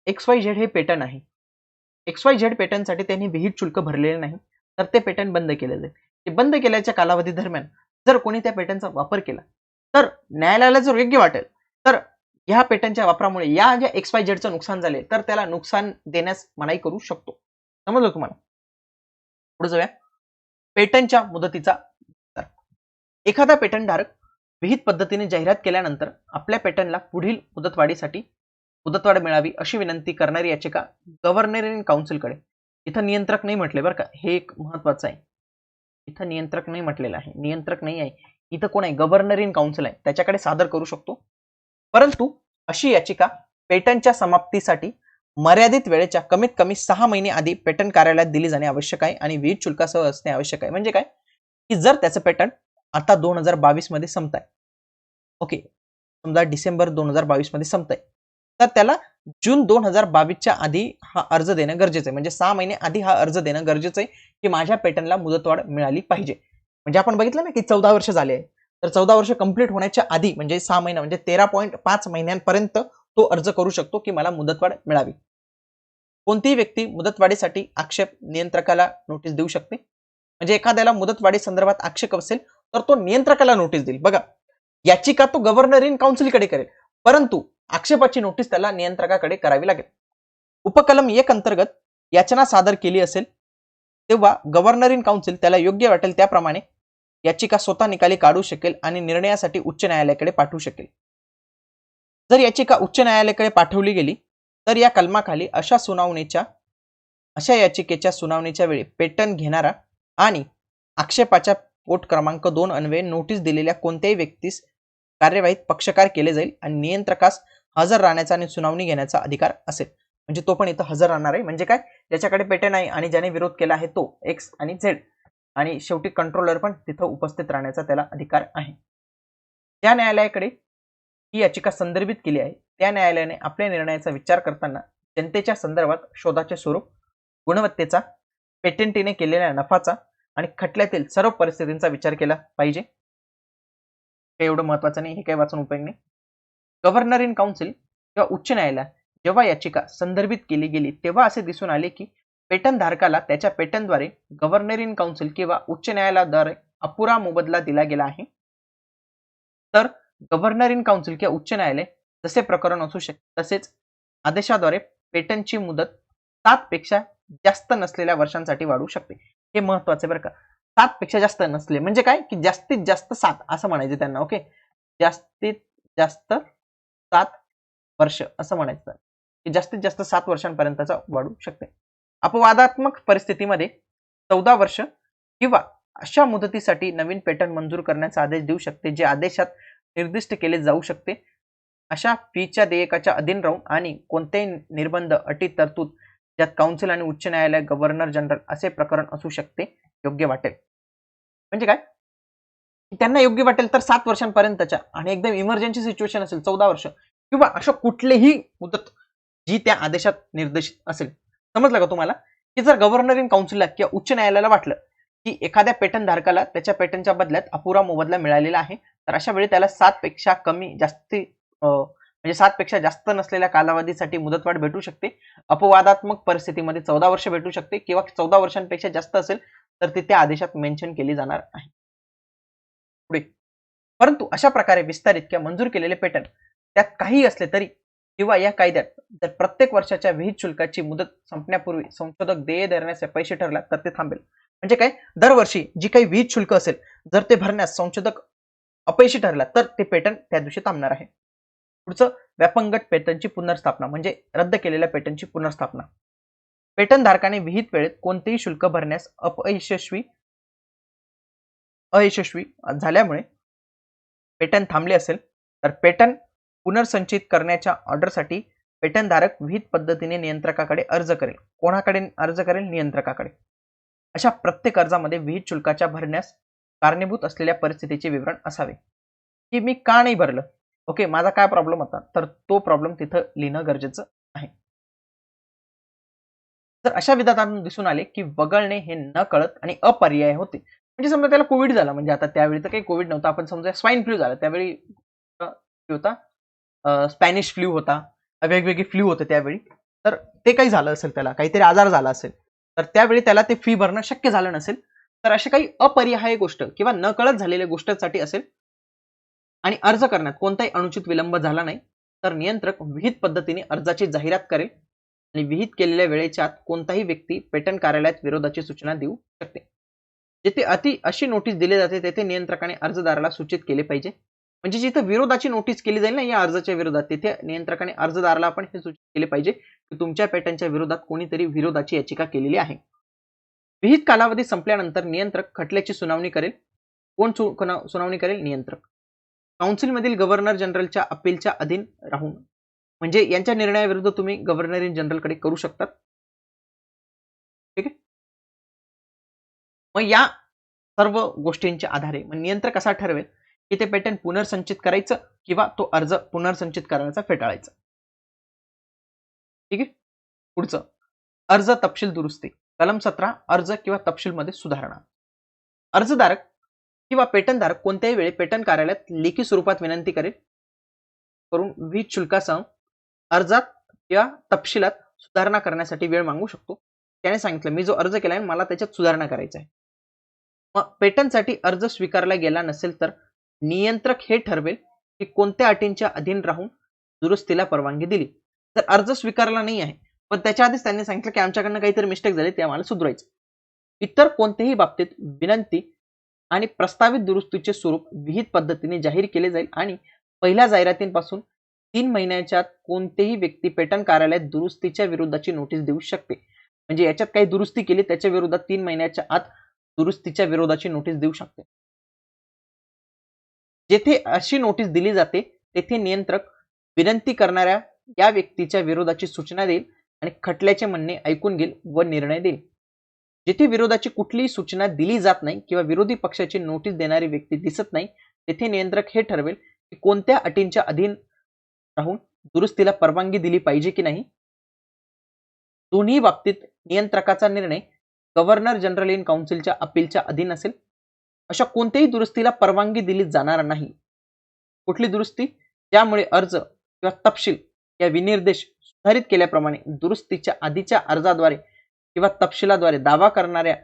XYZ हे पेटंट आहे. XYZ पेटंटसाठी त्यांनी विहित शुल्क भरलेले नाही तर ते पेटंट बंद केले जाईल. ते बंद केल्याच्या कालावधी दरम्यान जर कोणी त्या पेटंटचा वापर केला तर न्यायालयाला जर योग्य वाटेल तर ह्या पेटंटच्या वापरामुळे या ज्या XYZचं नुकसान झाले तर त्याला नुकसान देण्यास मनाई करू शकतो. समजलं तुम्हाला? पुढे जाऊया. पेटंटच्या मुदतीचा विस्तार. एखादा पेटंटधारक विहित पद्धतीने जाहिरात केल्यानंतर आपल्या पेटंटला पुढील मुदतवाढीसाठी मुदतवाढ मिळावी अशी विनंती करणारी याचिका गव्हर्नर इन काउन्सिलकडे, इथं नियंत्रक नाही म्हटले बरं का, हे एक महत्वाचं आहे. इथं नियंत्रक नाही म्हटलेलं आहे, नियंत्रक नाही आहे इथं. कोण आहे? गव्हर्नर इन काउन्सिल आहे, त्याच्याकडे सादर करू शकतो. परंतु अशी याचिका पेटंटच्या समाप्तीसाठी मर्यादित वेळेच्या कमीत कमी 6 महिने आधी पेटंट कार्यालयात दिली जाणे आवश्यक आहे आणि विहित शुल्कासह असणे आवश्यक आहे. म्हणजे काय की जर त्याचं पेटंट आता 2022 मध्ये संपत आहे, ओके, समजा डिसेंबर 2022 मध्ये संपत आहे, तर त्याला जून 2022च्या आधी हा अर्ज देणं गरजेचं आहे. म्हणजे 6 महिने आधी हा अर्ज देणं गरजेचं आहे की माझ्या पेटंटला मुदतवाढ मिळाली पाहिजे. म्हणजे आपण बघितलं ना की 14 वर्ष झाले आहे, तर 14 वर्ष कंप्लीट होण्याच्या आधी म्हणजे 6 महिना म्हणजे 13.5 महिन्यांपर्यंत तो अर्ज करू शकतो की मला मुदतवाढ मिळावी. कोणतीही व्यक्ती मुदतवाढीसाठी आक्षेप नियंत्रकाला नोटीस देऊ शकते. म्हणजे एखाद्याला मुदतवाढी संदर्भात आक्षेप असेल तर तो नियंत्रकाला नोटीस देईल. बघा, याचिका तो गव्हर्नर इन काउन्सिलकडे करेल, परंतु आक्षेपाची नोटीस त्याला नियंत्रकाकडे करावी लागेल. उपकलम 1 अंतर्गत याचना सादर केली असेल तेव्हा गव्हर्नर इन काउन्सिल त्याला योग्य वाटेल त्याप्रमाणे याचिका स्वतः निकाली काढू शकेल आणि निर्णयासाठी उच्च न्यायालयाकडे पाठवू शकेल. जर याचिका उच्च न्यायालयाकडे पाठवली गेली तर या कलमाखाली अशा याचिकेच्या सुनावणीच्या वेळी पेटंट घेणारा आणि आक्षेपाच्या पोट क्रमांक 2 अन्वये नोटीस दिलेल्या कोणत्याही व्यक्तीस कार्यवाहीत पक्षकार केले जाईल आणि नियंत्रकास हजर राहण्याचा आणि सुनावणी घेण्याचा अधिकार असेल. म्हणजे तो पण इथं हजर राहणार आहे. म्हणजे काय, ज्याच्याकडे पेटंट आहे आणि ज्याने विरोध केला आहे तो X आणि Z, आणि शेवटी कंट्रोलर पण तिथं उपस्थित राहण्याचा त्याला अधिकार आहे. ज्या न्यायालयाकडे ही याचिका संदर्भित केली आहे त्या न्यायालयाने आपल्या निर्णयाचा विचार करताना जनतेच्या संदर्भात शोधाचे स्वरूप, गुणवत्तेचा, पेटंटीने केलेल्या नफाचा आणि खटल्यातील सर्व परिस्थितींचा विचार केला पाहिजे. हे एवढं महत्वाचं नाही, हे काही वाचून उपयोग नाही. गव्हर्नर इन काउन्सिल किंवा उच्च न्यायालय जेव्हा याचिका संदर्भित केली गेली तेव्हा असे दिसून आले की पेटंट धारकाला त्याच्या पेटंटद्वारे गव्हर्नर इन काउन्सिल किंवा उच्च न्यायालयाद्वारे अपुरा मोबदला दिला गेला आहे. तर गव्हर्नर इन काउन्सिल किंवा उच्च न्यायालय जसे प्रकरण असू शकते तसेच आदेशाद्वारे पेटंटची मुदत 7 पेक्षा जास्त नसलेल्या वर्षांसाठी वाढवू शकते. हे महत्वाचे बरं का, 7 पेक्षा जास्त नसले म्हणजे काय की जास्तीत जास्त 7 असं म्हणायचे त्यांना. ओके, जास्तीत जास्त 7 वर्ष असं म्हणायचं की जास्तीत जास्त 7 वर्षांपर्यंतचा वाढू शकते. अपवादात्मक परिस्थितीमध्ये 14 वर्ष किंवा अशा मुदतीसाठी नवीन पेटंट मंजूर करण्याचा आदेश देऊ शकते जे आदेशात निर्दिष्ट केले जाऊ शकते. अशा फीच्या देयकाच्या अधीन राहून आणि कोणतेही निर्बंध, अटी, तरतूद ज्यात काउन्सिल आणि उच्च न्यायालय, गव्हर्नर जनरल असे प्रकरण असू शकते योग्य वाटेल. म्हणजे काय, त्यांना योग्य वाटेल तर 7 वर्षांपर्यंतच्या आणि एकदम इमर्जन्सी सिच्युएशन असेल 14 वर्ष किंवा अशा कुठलीही मुदत जी त्या आदेशात निर्देशित असेल. समजलं का तुम्हाला? की जर गव्हर्नर इन काउन्सिलला किंवा उच्च न्यायालयाला वाटलं की एखाद्या पेटंट धारकाला त्याच्या पेटंटच्या बदल्यात अपुरा मोबदला मिळालेला आहे तर अशा वेळी त्याला 7 पेक्षा कमी जास्ती म्हणजे 7 पेक्षा जास्त नसलेल्या कालावधीसाठी मुदतवाढ भेटू शकते. अपवादात्मक परिस्थितीमध्ये 14 वर्ष भेटू शकते किंवा 14 वर्षांपेक्षा जास्त असेल तर ती त्या आदेशात मेन्शन केली जाणार आहे. पुढे, परंतु अशा प्रकारे विस्तारित किंवा मंजूर केलेले पेटंट त्यात काही असले तरी किंवा या कायद्यात जर प्रत्येक वर्षाच्या विहित शुल्काची मुदत संपण्यापूर्वी संशोधक देय देण्यास अपयशी ठरला तर ते थांबेल. म्हणजे काय, दरवर्षी जी काही विहित शुल्क असेल जर ते भरण्यास संशोधक अपयशी ठरला तर ते पेटंट त्या दिवशी थांबणार आहे. पुढचं, व्यापंगत पेटंटची पुनर्स्थापना म्हणजे रद्द केलेल्या पेटंटची पुनर्स्थापना. पेटंट धारकाने विहित वेळेत कोणतेही शुल्क भरण्यास अयशस्वी झाल्यामुळे पेटंट थांबले असेल तर पेटंट पुनर्संचयित करण्याच्या ऑर्डरसाठी पेटंटधारक विहित पद्धतीने नियंत्रकाकडे अर्ज करेल. कोणाकडे अर्ज करेल? नियंत्रकाकडे. अशा प्रत्येक अर्जामध्ये विहित शुल्काच्या भरण्यास कारणीभूत असलेल्या परिस्थितीचे विवरण असावे, की मी का नाही भरलं, ओके, माझा काय प्रॉब्लेम होता, तर तो प्रॉब्लेम तिथं लिहिणं गरजेचं आहे. तर अशा विधानातून दिसून आले की वगळणे हे न कळत आणि अपर्याय होते. म्हणजे समजा त्याला कोविड झाला, म्हणजे आता त्यावेळी तर काही कोविड नव्हता, आपण समजा स्वाईन फ्लू झाला, त्यावेळी होता स्पॅनिश फ्लू होता, वेगवेगळे फ्लू होते त्यावेळी, तर ते काही झालं असेल, त्याला काहीतरी आजार झाला असेल, तर त्यावेळी त्याला ते फी भरणं शक्य झालं नसेल, तर अशी काही अपरिहार्य गोष्ट किंवा न कळत झालेल्या गोष्टीसाठी असेल आणि अर्ज करण्यात कोणताही अनुचित विलंब झाला नाही, तर नियंत्रक विहित पद्धतीने अर्जाची जाहिरात करेल आणि विहित केलेल्या वेळेच्या आत कोणताही व्यक्ती पेटंट कार्यालयात विरोधाची सूचना देऊ शकते. जेथे अशी नोटीस दिली जाते तेथे नियंत्रकाने अर्जदाराला सूचित केले पाहिजे. म्हणजे जिथे विरोधाची नोटीस केली जाईल ना या अर्जाच्या विरोधात, तिथे नियंत्रकाने अर्जदाराला पण हे सूचित केले पाहिजे की तुमच्या पेटंटच्या विरोधात कोणीतरी विरोधाची याचिका केलेली आहे. विहित कालावधी संपल्यानंतर नियंत्रक खटल्याची सुनावणी करेल. कोण सुनावणी करेल? नियंत्रक. काउन्सिलमधील गव्हर्नर जनरलच्या अपीलच्या अधीन राहून, म्हणजे यांच्या निर्णयाविरुद्ध तुम्ही गव्हर्नर इन जनरलकडे करू शकतात. ठीक आहे. मग या सर्व गोष्टींच्या आधारे नियंत्रक असा ठरवेल की ते पेटंट पुनर्संचित करायचं किंवा तो अर्ज पुनर्संचित करण्याचा फेटाळायचा. ठीक आहे. पुढचं अर्ज तपशील दुरुस्ती. कलम 17 अर्ज किंवा तपशील मध्ये सुधारणा. अर्जदारक किंवा पेटंटधारक कोणत्याही वेळी पेटंट कार्यालयात लेखी स्वरूपात विनंती करून विहित शुल्कासह अर्जात किंवा तपशिलात सुधारणा करण्यासाठी वेळ मागू शकतो. त्याने सांगितलं मी जो अर्ज केलाय मला त्याच्यात सुधारणा करायची आहे. मग पेटंटसाठी अर्ज स्वीकारला गेला नसेल तर नियंत्रक हे ठरवेल की कोणत्या अटींच्या अधीन राहून दुरुस्तीला परवानगी दिली. जर अर्ज स्वीकारला नाही आहे पण त्याच्या आधीच त्यांनी सांगितलं की आमच्याकडनं काहीतरी मिस्टेक झाली ते आम्हाला सुधारायचं, इतर कोणत्याही बाबतीत विनंती आणि प्रस्तावित दुरुस्तीचे स्वरूप विहित पद्धतीने जाहीर केले जाईल आणि पहिल्या जाहिरातीपासून 3 महिन्याच्या आत कोणतेही व्यक्ती पेटंट कार्यालयात दुरुस्तीच्या विरोधाची नोटीस देऊ शकते. म्हणजे याच्यात काही दुरुस्ती केली त्याच्या विरोधात 3 महिन्याच्या आत दुरुस्तीच्या विरोधाची नोटीस देऊ शकते. जेथे अशी नोटीस दिली जाते तेथे नियंत्रक विनंती करणाऱ्या या व्यक्तीच्या विरोधाची सूचना देईल आणि खटल्याचे म्हणणे ऐकून घेईल व निर्णय देईल. जिथे विरोधाची कुठलीही सूचना दिली जात नाही किंवा विरोधी पक्षाची नोटीस देणारी व्यक्ती दिसत नाही तेथे नियंत्रक हे ठरवेल की कोणत्या अटींच्या अधीन राहून दुरुस्तीला परवानगी दिली पाहिजे की नाही. दोन्ही बाबतीत नियंत्रकाचा निर्णय गव्हर्नर जनरल इन काउन्सिलच्या अपीलच्या अधीन असेल. अशा कोणत्याही दुरुस्तीला परवानगी दिली जाणार नाही. कुठली दुरुस्ती? ज्यामुळे अर्ज किंवा तपशील या विनिर्देश सुधारित केल्याप्रमाणे दुरुस्तीच्या आधीच्या अर्जाद्वारे किंवा तपशिलाद्वारे दावा करणाऱ्या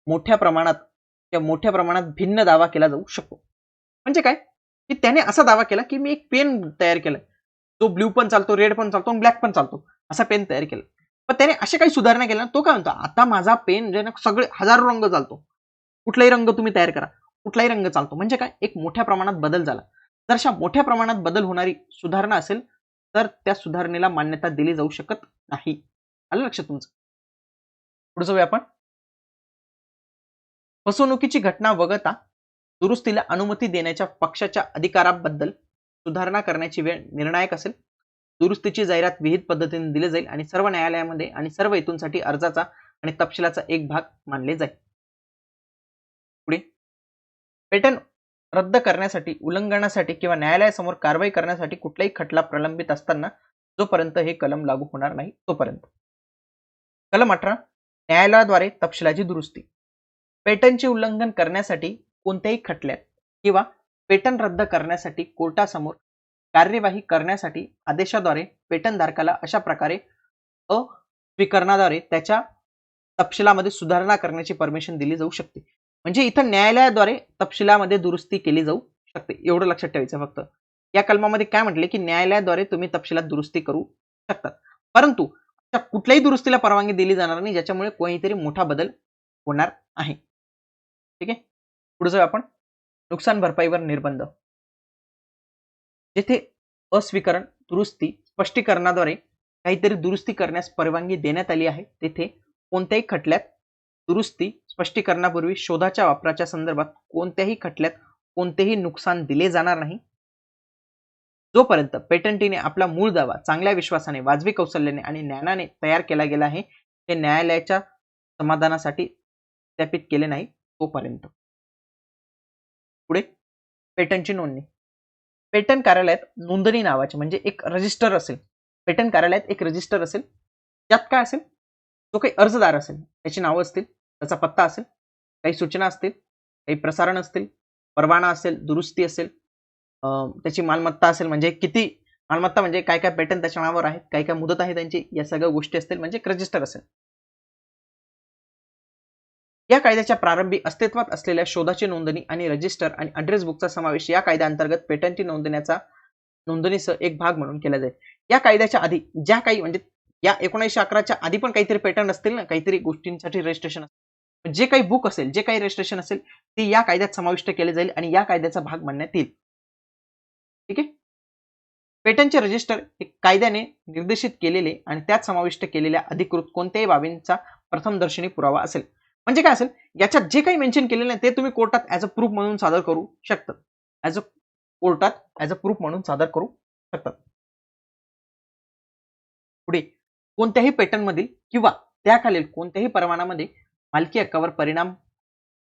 मोठ्या प्रमाणात भिन्न दावा केला जाऊ शकतो. म्हणजे काय की त्याने असा दावा केला की मी एक पेन तयार केलाय जो ब्ल्यू पण चालतो, रेड पण चालतो, ब्लॅक पण चालतो, असा पेन तयार केला. पण त्याने असे काही सुधारणा केल्या तो काय म्हणतो आता माझा पेन जे सगळे हजारो रंग चालतो, कुठलाही रंग तुम्ही तयार करा, कुठलाही रंग चालतो. म्हणजे काय एक मोठ्या प्रमाणात बदल झाला. जर अशा मोठ्या प्रमाणात बदल होणारी सुधारणा असेल तर त्या सुधारणेला मान्यता दिली जाऊ शकत नाही. आलं लक्षात तुमचं. पुढे जाऊया आपण. फसवणुकीची घटना वगळता दुरुस्तीला अनुमती देण्याच्या पक्षाच्या अधिकाराबद्दल सुधारणा करण्याची वेळ निर्णायक असेल. दुरुस्तीची जाहिरात विहित पद्धतीने दिली जाईल आणि सर्व न्यायालयामध्ये आणि सर्व हेतूंसाठी अर्जाचा आणि तपशिलाचा एक भाग मानले जाईल. पुढे पेटंट रद्द करण्यासाठी, उल्लंघनासाठी किंवा न्यायालयासमोर कारवाई करण्यासाठी कुठलाही खटला प्रलंबित असताना जोपर्यंत हे कलम लागू होणार नाही तोपर्यंत. कलम 18 न्यायालयाद्वारे तपशिलाची दुरुस्ती. पेटंटचे उल्लंघन करण्यासाठी कोणत्याही खटल्यात किंवा पेटंट रद्द करण्यासाठी कोर्टासमोर कार्यवाही करण्यासाठी आदेशाद्वारे पेटंटधारकाला अशा प्रकारे अस्वीकरणाद्वारे त्याच्या तपशिलामध्ये सुधारणा करण्याची परमिशन दिली जाऊ शकते. म्हणजे इथं न्यायालयाद्वारे तपशिलामध्ये दुरुस्ती केली जाऊ शकते, एवढं लक्षात ठेवायचं फक्त. या कलमामध्ये काय म्हटले की न्यायालयाद्वारे तुम्ही तपशिलात दुरुस्ती करू शकतात, परंतु कुठल्याही दुरुस्तीला परवानगी दिली जाणार नाही ज्याच्यामुळे कोणीतरी मोठा बदल होणार आहे. ठीक आहे. पुढे जाऊ आपण. नुकसान भरपाईवर निर्बंध. जेथे अस्वीकरण, दुरुस्ती, स्पष्टीकरणाद्वारे काहीतरी दुरुस्ती करण्यास परवानगी देण्यात आली आहे तेथे कोणत्याही खटल्यात दुरुस्ती, स्पष्टीकरणापूर्वी शोधाच्या वापराच्या संदर्भात कोणत्याही खटल्यात कोणतेही नुकसान दिले जाणार नाही. जोपर्यंत पेटंटीने आपला मूळ दावा चांगल्या विश्वासाने, वाजवी कौशल्याने आणि ज्ञानाने तयार केला गेला आहे, हे न्यायालयाच्या समाधानासाठी सत्यापित केले नाही तोपर्यंत. पुढे पेटंटची नोंदणी. पेटंट कार्यालयात नोंदणी नावाचे म्हणजे एक रजिस्टर असेल. पेटंट कार्यालयात एक रजिस्टर असेल. त्यात काय असेल? जो काही अर्जदार असेल त्याची नावं असतील, त्याचा पत्ता असेल, काही सूचना असतील, काही प्रसारण असतील, परवाना असेल, दुरुस्ती असेल, त्याची मालमत्ता असेल, म्हणजे किती मालमत्ता, म्हणजे काय काय पेटंट त्याच्या नावावर आहेत, काय काय मुदत आहे त्यांची, या सगळ्या गोष्टी असतील, म्हणजे एक रजिस्टर असेल. या कायद्याच्या प्रारंभी अस्तित्वात असलेल्या शोधाची नोंदणी आणि रजिस्टर आणि ॲड्रेस बुकचा समावेश या कायद्याअंतर्गत पेटंटची नोंदणीचा एक भाग म्हणून केला जाईल. या कायद्याच्या आधी ज्या काही म्हणजे या 1911च्या आधी पण काहीतरी पेटंट असतील ना, काहीतरी गोष्टींसाठी रजिस्ट्रेशन, जे काही बुक असेल, जे काही रजिस्ट्रेशन असेल ते या कायद्यात समाविष्ट केले जाईल आणि या कायद्याचा भाग मानण्यात येईल. ठीक आहे. पेटंटचे रजिस्टर हे कायद्याने निर्देशित केलेले आणि त्यात समाविष्ट केलेल्या अधिकृत कोणत्याही बाबींचा प्रथमदर्शनी पुरावा असेल. म्हणजे काय असेल, याच्यात जे काही मेन्शन केलेलं आहे ते तुम्ही कोर्टात ऍज अ प्रूफ म्हणून सादर करू शकतात. कोर्टात ऍज अ प्रूफ म्हणून सादर करू शकतात. पुढे कोणत्याही पेटंटमधील किंवा त्याखालील कोणत्याही परवानामध्ये मालकी हक्कावर परिणाम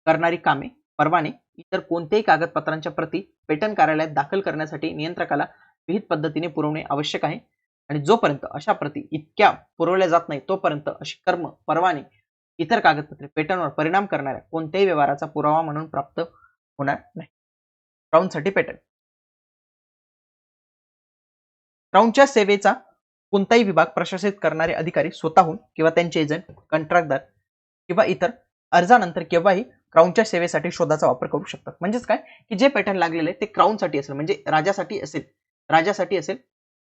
करणारी कामे, परवाने, इतर कोणत्याही कागदपत्रांच्या प्रती पेटंट कार्यालयात दाखल करण्यासाठी नियंत्रकाला विहित पद्धतीने पुरवणे आवश्यक आहे आणि जोपर्यंत अशा प्रती इतक्या पुरवल्या जात नाही तोपर्यंत अशी कर्म, परवाने, इतर कागदपत्रे पेटंटवर परिणाम करणाऱ्या कोणत्याही व्यवहाराचा पुरावा म्हणून प्राप्त होणार नाही. क्राऊनसाठी पेटंट. क्राऊनच्या सेवेचा कोणताही विभाग प्रशासित करणारे अधिकारी स्वतःहून किंवा त्यांचे एजंट, कंत्राटदार किंवा इतर अर्जानंतर केव्हाही क्राऊनच्या सेवेसाठी शोधाचा वापर करू शकतात. म्हणजेच काय की जे पेटंट लागलेले आहे ते क्राऊनसाठी असेल, म्हणजे राजासाठी असेल,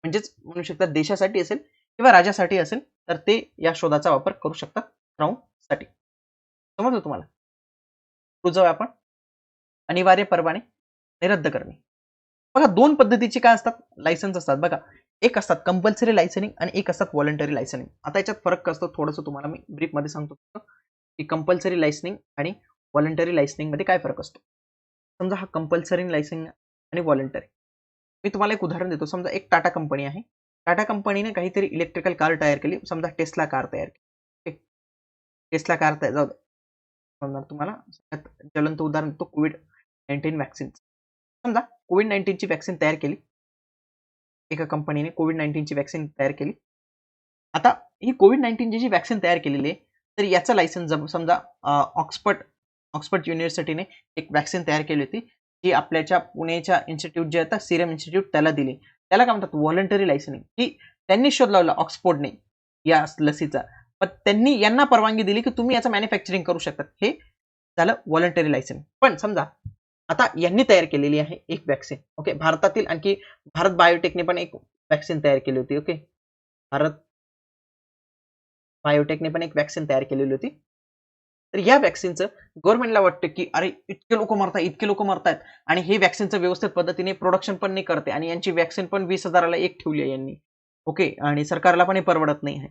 म्हणजेच म्हणू शकतात देशासाठी असेल किंवा राजासाठी असेल तर ते या शोधाचा वापर करू शकतात क्राऊनसाठी. समजलं तुम्हाला? पुढे जाऊया आपण. अनिवार्य परवाने रद्द करणे. बघा दोन पद्धतीचे काय असतात लायसन्स असतात बघा. एक असतात कंपल्सरी लायसनिंग आणि एक असतात व्हॉलंटरी लायसनिंग. आता याच्यात फरक असतो थोडंसं तुम्हाला मी ब्रीफ मध्ये सांगतो की कंपल्सरी लायसनिंग आणि व्हॉलंटरी लायसनिंग मध्ये काय फरक असतो. समजा हा कंपल्सरी लायसनिंग आणि व्हॉलंटरी. मी तुम्हाला एक उदाहरण देतो. समजा एक टाटा कंपनी आहे. टाटा कंपनीने काहीतरी इलेक्ट्रिकल कार तयार केली, समजा टेस्ला कार तयार केली. टेस्ला कार तयार जाऊ समजा तुम्हाला ज्वलंत उदाहरण देतो कोविड-19 वॅक्सिन. समजा कोविड-19 ची वॅक्सिन तयार केली, एका कंपनीने कोविड-19 ची वॅक्सिन तयार केली. आता ही कोविड-19 जी वॅक्सिन तयार केलेली आहे तर याचं लायसन्स समजा ऑक्सफर्ड युनिव्हर्सिटीने एक वॅक्सिन तयार केली होती जी आपल्याच्या पुण्याच्या इन्स्टिट्यूट जे आता सिरम इन्स्टिट्यूट त्याला दिली. त्याला काय म्हणतात व्हॉलंटरी लायसनिंग. ही त्यांनी शोध लावला ऑक्सफोर्डने या लसीचा, पण त्यांनी यांना परवानगी दिली की तुम्ही याचं मॅन्युफॅक्चरिंग करू शकतात. हे झालं व्हॉलंटरी लायसनिंग. पण समजा आता यांनी तयार केलेली आहे एक वॅक्सिन. ओके, भारतातील आणखी भारत बायोटेकने पण एक वॅक्सिन तयार केली होती. ओके, भारत बायोटेकने पण एक वॅक्सिन तयार केलेली होती. तर या वॅक्सिनचं गव्हर्नमेंटला वाटतं की अरे इतके लोक मरतायत आणि हे वॅक्सिनचं व्यवस्थित पद्धतीने प्रोडक्शन पण नाही करते आणि यांची वॅक्सिन पण 20,000ला एक ठेवली आहे यांनी. ओके, आणि सरकारला पण हे परवडत नाही आहे.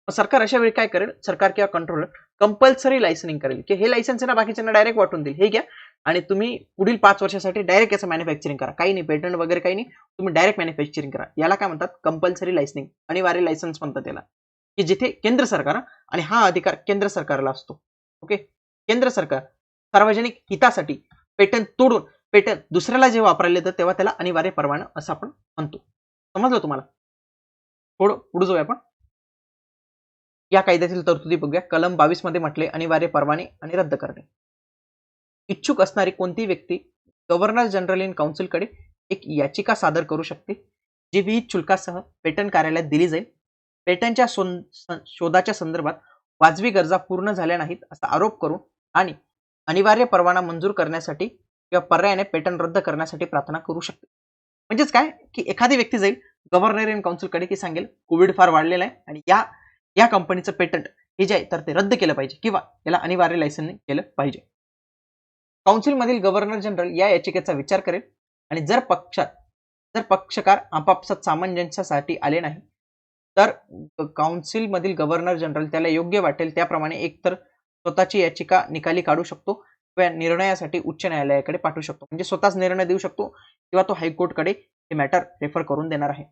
सरकार अशा वेळी काय करेल, सरकार किंवा कंट्रोलर कंपल्सरी लायसनिंग करेल की हे लायसन्स ना बाकीच्यांना डायरेक्ट वाटून देईल, हे घ्या आणि तुम्ही पुढील 5 वर्षासाठी डायरेक्ट याचं मॅन्युफॅक्चरिंग करा. काही नाही पेटंट वगैरे काही नाही, तुम्ही डायरेक्ट मॅन्युफॅक्चरिंग करा. याला काय म्हणतात कंपल्सरी लायसनिंग, अनिवार्य लायसन्स म्हणतात त्याला. की जिथे केंद्र सरकार आणि हा अधिकार केंद्र सरकारला असतो. ओके, केंद्र सरकार सार्वजनिक हितासाठी पेटंट तोडून पेटंट दुसऱ्याला जे वापरायला येतं तेव्हा त्याला अनिवार्य परवाना असं आपण म्हणतो. समजलं तुम्हाला? पुढे जाऊया आपण. या कायद्यातील तरतुदी बघूया. कलम 22 मध्ये म्हटले अनिवार्य परवाने आणि रद्द करणे. इच्छुक असणारी कोणती व्यक्ती गव्हर्नर जनरल इन काउन्सिलकडे एक याचिका सादर करू शकते जी विहित शुल्कासह पेटंट कार्यालयात दिली जाईल. पेटंटच्या शोधाच्या संदर्भात वाजवी गरजा पूर्ण झाल्या नाहीत असा आरोप करून आणि अनिवार्य परवाना मंजूर करण्यासाठी किंवा पर्यायाने पेटंट रद्द करण्यासाठी प्रार्थना करू शकते. म्हणजेच काय की एखादी व्यक्ती जाईल गव्हर्नर इन काउन्सिलकडे की सांगेल कोविड फार वाढलेला आहे आणि या कंपनीचं पेटंट हे जे आहे तर ते रद्द केलं पाहिजे किंवा याला अनिवार्य लायसन्स केलं पाहिजे. काउन्सिलमधील गव्हर्नर जनरल या याचिकेचा विचार करेल आणि जर पक्षकार आपापसात सामंजस्यासाठी आले नाही तर काउन्सिलमधील गव्हर्नर जनरल त्याला योग्य वाटेल त्याप्रमाणे एकतर स्वतःची याचिका निकाली काढू शकतो किंवा निर्णयासाठी उच्च न्यायालयाकडे पाठवू शकतो. म्हणजे स्वतःच निर्णय देऊ शकतो किंवा तो हायकोर्टकडे हे मॅटर रेफर करून देणार आहे.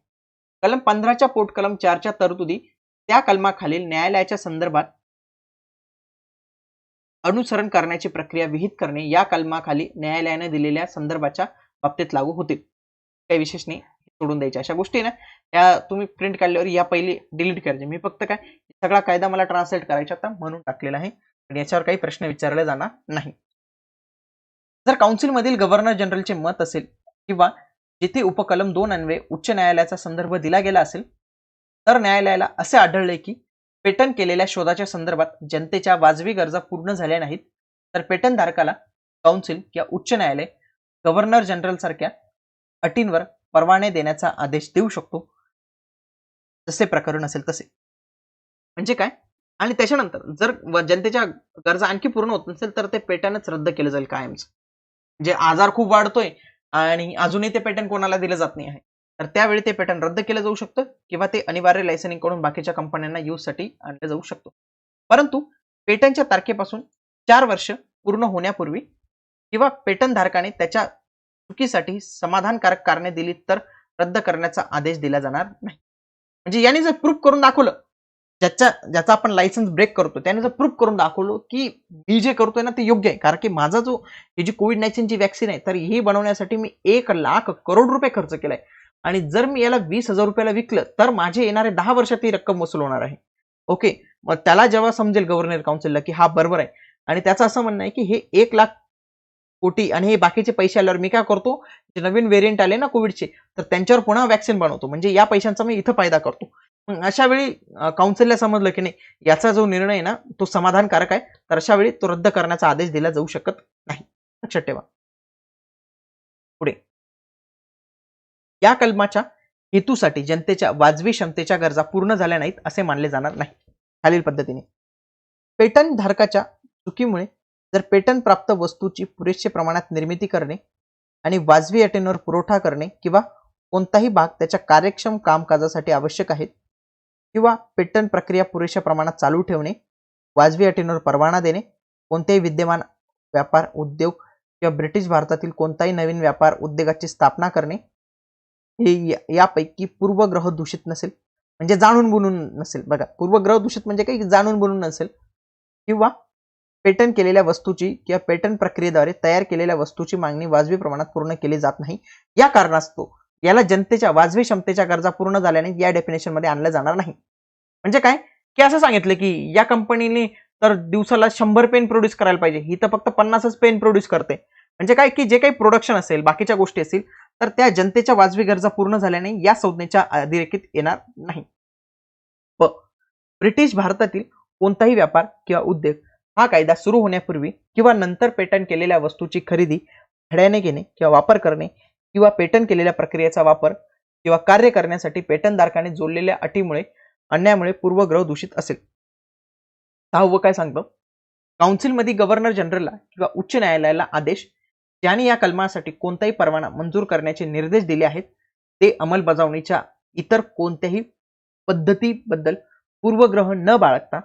कलम 15च्या पोट कलम 4च्या तरतुदी त्या कलमाखालील न्यायालयाच्या संदर्भात अनुसरण करण्याची प्रक्रिया विहित करणे या कलमाखाली न्यायालयाने दिलेल्या संदर्भाच्या बाबतीत लागू होतील. काही विशेष नाही, सोडून द्यायच्या अशा गोष्टी ना त्या तुम्ही प्रिंट काढल्यावर या पहिले डिलीट करायचे. मी फक्त काय सगळा कायदा मला ट्रान्सलेट करायचा होता म्हणून टाकलेला आहे आणि याच्यावर काही प्रश्न विचारले जाणार नाही. जर काउन्सिल मधील गव्हर्नर जनरलचे मत असेल किंवा जिथे उपकलम 2 अन्वये उच्च न्यायालयाचा संदर्भ दिला गेला असेल तर न्यायालयाला असे आढळले की पेटंट केलेल्या शोधाच्या संदर्भात जनतेच्या वाजवी गरजा पूर्ण झाल्या नाहीत तर पेटंट धारकाला काउन्सिल किंवा उच्च न्यायालय गव्हर्नर जनरल सारख्या अटींवर परवाने देण्याचा आदेश देऊ शकतो, जसे प्रकरण असेल तसे. म्हणजे काय, आणि त्याच्यानंतर जर जनतेच्या गरजा आणखी पूर्ण होत नसेल तर ते पेटंटच रद्द केलं जाईल कायमच. म्हणजे आजार खूप वाढतोय आणि अजूनही ते पेटंट कोणाला दिलं जात नाही आहे तर त्यावेळी ते पेटंट रद्द केलं जाऊ शकतं किंवा ते अनिवार्य लायसनिंग करून बाकीच्या कंपन्यांना यूज साठी आणलं जाऊ शकतो. परंतु पेटंटच्या तारखेपासून 4 वर्ष पूर्ण होण्यापूर्वी किंवा पेटंट धारकाने त्याच्या चुकीसाठी समाधानकारक कारणे दिली तर रद्द करण्याचा आदेश दिला जाणार नाही. म्हणजे याने जर प्रूफ करून दाखवलं ज्याचा आपण लायसन्स ब्रेक करतो त्याने जर प्रूफ करून दाखवलं की मी जे करतोय ना ते योग्य आहे, कारण की माझा जो ही जी कोविड-19ची वॅक्सिन आहे तर ही बनवण्यासाठी मी 1 लाख करोड रुपये खर्च केलाय आणि जर मी याला 20,000 रुपयाला विकलं तर माझे येणारे 10 वर्षात ही रक्कम वसूल होणार आहे. ओके, मग त्याला जेव्हा समजेल गव्हर्नर काउन्सिलला की हा बरोबर आहे आणि त्याचं असं म्हणणं आहे की हे 1 लाख कोटी आणि हे बाकीचे पैसे आल्यावर मी काय करतो, जे नवीन व्हेरियंट आले ना कोविडचे तर त्यांच्यावर पुन्हा वॅक्सिन बनवतो, म्हणजे या पैशांचा मी इथं फायदा करतो. अशा वेळी काउन्सिलला समजलं की नाही याचा जो निर्णय आहे ना तो समाधानकारक आहे तर अशा वेळी तो रद्द करण्याचा आदेश दिला जाऊ शकत नाही. लक्षात ठेवा. पुढे या कलमाच्या हेतूसाठी जनतेच्या वाजवी क्षमतेच्या गरजा पूर्ण झाल्या नाहीत असे मानले जाणार नाही. खालील पद्धतीने पेटंट धारकाच्या चुकीमुळे जर पेटंट प्राप्त वस्तूची पुरेशा प्रमाणात निर्मिती करणे आणि वाजवी अटींवर पुरवठा करणे किंवा कोणताही भाग त्याच्या कार्यक्षम कामकाजासाठी आवश्यक आहेत किंवा पेटंट प्रक्रिया पुरेशा प्रमाणात चालू ठेवणे, वाजवी अटींवर परवाना देणे, कोणत्याही विद्यमान व्यापार उद्योग किंवा ब्रिटिश भारतातील कोणताही नवीन व्यापार उद्योगाची स्थापना करणे हे यापैकी पूर्वग्रह दूषित नसेल, म्हणजे जाणून बुणून नसेल. बघा, पूर्वग्रह दूषित म्हणजे काही जाणून बुणून नसेल किंवा पेटंट केलेल्या वस्तूची किंवा पेटंट प्रक्रियेद्वारे तयार केलेल्या वस्तूची मागणी वाजवी प्रमाणात पूर्ण केली जात नाही या कारणास्तव याला जनतेच्या वाजवी क्षमतेच्या गरजा पूर्ण झाल्याने या डेफिनेशन मध्ये आणलं जाणार नाही. म्हणजे काय की असं सांगितलं की या कंपनीने तर दिवसाला 100 पेन प्रोड्यूस करायला पाहिजे, ही तर फक्त 50च पेन प्रोड्यूस करते. म्हणजे काय की जे काही प्रोडक्शन असेल बाकीच्या गोष्टी असतील तर त्या जनतेच्या वाजवी गरजा पूर्ण झाल्याने या संज्ञेच्या अधिरेखित येणार नाही. ब्रिटिश भारतातील कोणताही व्यापार किंवा उद्योग हा कायदा सुरू होण्यापूर्वी किंवा नंतर पेटंट केलेल्या वस्तूची खरेदी भाड्याने घेणे किंवा वापर करणे किंवा पेटंट केलेल्या प्रक्रियेचा वापर किंवा कार्य करण्यासाठी पेटंटधारकाने जोडलेल्या अटीमुळे अन्यायामुळे पूर्वग्रह दूषित असेल. 6वं काय सांगतो, काउन्सिलमध्ये गव्हर्नर जनरलला किंवा उच्च न्यायालयाला आदेश ज्याने या कलमासाठी कोणताही परवाना मंजूर करण्याचे निर्देश दिले आहेत ते अंमलबजावणीच्या इतर कोणत्याही पद्धतीबद्दल पूर्वग्रह न बाळगता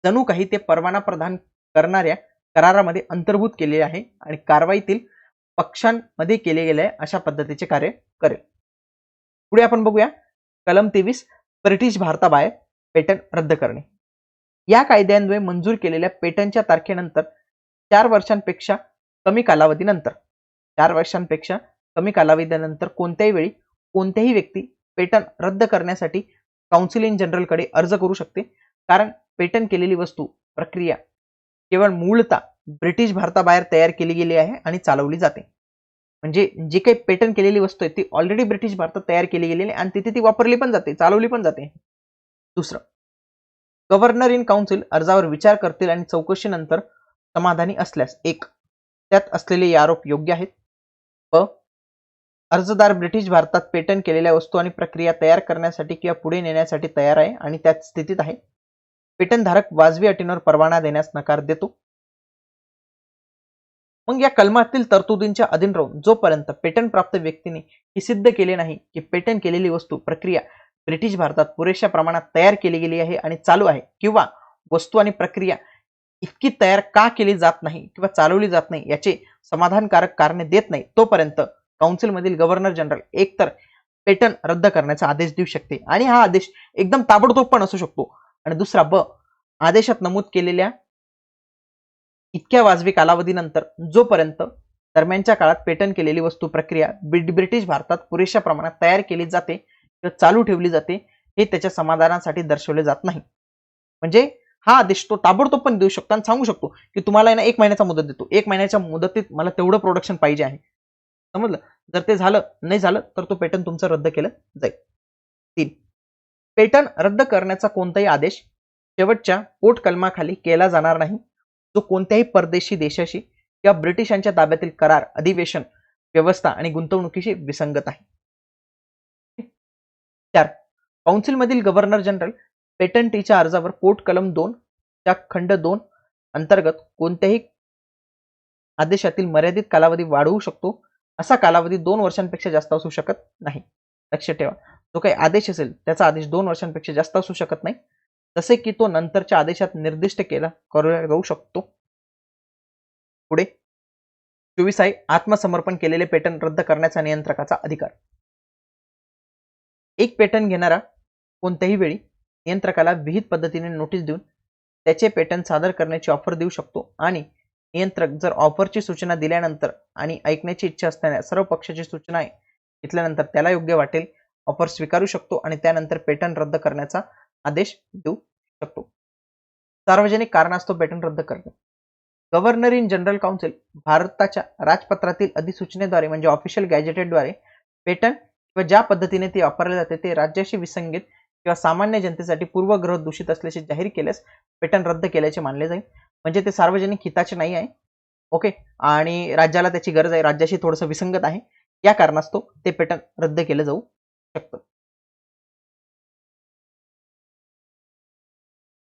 जणू काही ते परवाना प्रदान करणाऱ्या करारामध्ये अंतर्भूत केले आहे आणि कारवाईतील पक्षांमध्ये केले गेले अशा पद्धतीचे कार्य करेल. पुढे आपण बघूया कलम 23 ब्रिटिश भारताबाहेर पेटंट रद्द करणे. या कायद्यान्वये मंजूर केलेल्या पेटंटच्या तारखेनंतर 4 वर्षांपेक्षा कमी कालावधीनंतर कोणत्याही वेळी कोणत्याही व्यक्ती पेटंट रद्द करण्यासाठी काउन्सिल इन जनरलकडे अर्ज करू शकते, कारण पेटंट केलेली वस्तू प्रक्रिया केवळ मूळतः ब्रिटिश भारताबाहेर तयार केली गेली आहे आणि चालवली जाते. म्हणजे जी काही पेटंट केलेली वस्तू आहे ती ऑलरेडी ब्रिटिश भारतात तयार केली गेलेली आणि तिथे ती वापरली पण जाते, चालवली पण जाते. दुसरं, गव्हर्नर इन काउन्सिल अर्जावर विचार करतील आणि चौकशीनंतर समाधानी असल्यास 1. त्यात असलेले आरोप योग्य आहेत. अर्जदार ब्रिटिश भारतात पेटंट केलेल्या वस्तू आणि प्रक्रिया तयार करण्यासाठी किंवा पुढे नेण्यासाठी तयार आहे आणि त्यात स्थितीत आहे. पेटंट धारक वाजवी अटींवर परवाना देण्यास नकार देतो. मग या कलमातील तरतुदींच्या अधीन राहून जोपर्यंत पेटंट प्राप्त व्यक्तीने हे सिद्ध केले नाही की पेटंट केलेली वस्तू प्रक्रिया ब्रिटिश भारतात पुरेशा प्रमाणात तयार केली गेली आहे आणि चालू आहे किंवा वस्तू आणि प्रक्रिया इतकी तयार का केली जात नाही किंवा चालवली जात नाही याचे समाधानकारक कारणे देत नाही तोपर्यंत काउन्सिलमधील गव्हर्नर जनरल एकतर पेटंट रद्द करण्याचा आदेश देऊ शकते आणि हा आदेश एकदम ताबडतोब पण असू शकतो. आणि दुसरा ब, आदेशात नमूद केलेल्या इतक्या वाजवी कालावधीनंतर जोपर्यंत दरम्यानच्या काळात पेटंट केलेली वस्तू प्रक्रिया ब्रिटिश भारतात पुरेशा प्रमाणात तयार केली जाते किंवा चालू ठेवली जाते हे त्याच्या समाधानासाठी दर्शवले जात नाही. म्हणजे हा आदेश तो ताबडतोब पण देऊ शकतो आणि सांगू शकतो की तुम्हाला ना 1 महिन्याचा मुदत देतो, 1 महिन्याच्या मुदतीत मला तेवढं प्रोडक्शन पाहिजे आहे. समजलं? जर ते झालं नाही झालं तर तो पेटंट तुमचं रद्द केलं जाईल. 3, पेटंट रद्द करण्याचा कोणताही आदेश शेवटच्या पोटकलमाखाली केला जाणार नाही जो कोणत्याही परदेशी देशाशी किंवा ब्रिटिशांच्या ताब्यातील करार, अधिवेशन, व्यवस्था आणि गुंतवणुकीशी विसंगत आहे. 4, काउन्सिलमधील गव्हर्नर जनरल पेटंटीच्या अर्जावर पोर्ट कलम 2 च्या खंड 2 अंतर्गत कोणत्याही आदेशातील मर्यादित कालावधी वाढवू शकतो. असा कालावधी 2 वर्षांपेक्षा जास्त असू शकत नाही. लक्षात ठेवा, जो काही आदेश असेल त्याचा आदेश 2 वर्षांपेक्षा जास्त असू शकत नाही, जसे की तो नंतरच्या आदेशात निर्दिष्ट केला जाऊ शकतो. पुढे 24 आहे, आत्मसमर्पण केलेले पेटंट रद्द करण्याचा नियंत्रकाचा अधिकार. एक पेटंट घेणारा कोणत्याही वेळी नियंत्रकाला विहित पद्धतीने नोटीस देऊन त्याचे पेटंट सादर करण्याची ऑफर देऊ शकतो आणि नियंत्रक जर ऑफरची सूचना दिल्यानंतर आणि ऐकण्याची इच्छा असताना सर्व पक्षाची सूचना घेतल्यानंतर त्याला योग्य वाटेल ऑफर स्वीकारू शकतो आणि त्यानंतर पेटंट रद्द करण्याचा आदेश देऊ शकतो. सार्वजनिक कारणास्तव पेटंट रद्द करणे. गव्हर्नर इन जनरल काउन्सिल भारताच्या राजपत्रातील अधिसूचनेद्वारे म्हणजे ऑफिशियल गॅजेटेडद्वारे पेटंट किंवा ज्या पद्धतीने ते वापरले जाते ते राज्याशी विसंगत किंवा सामान्य जनतेसाठी पूर्वग्रह दूषित असल्याचे जाहीर केल्यास पेटंट रद्द केल्याचे मानले जाईल. म्हणजे ते सार्वजनिक हिताचे नाही आहे. ओके, आणि राज्याला त्याची गरज आहे, राज्याशी थोडंसं विसंगत आहे, या कारणास्तव ते पेटंट रद्द केलं जाऊ शकतं.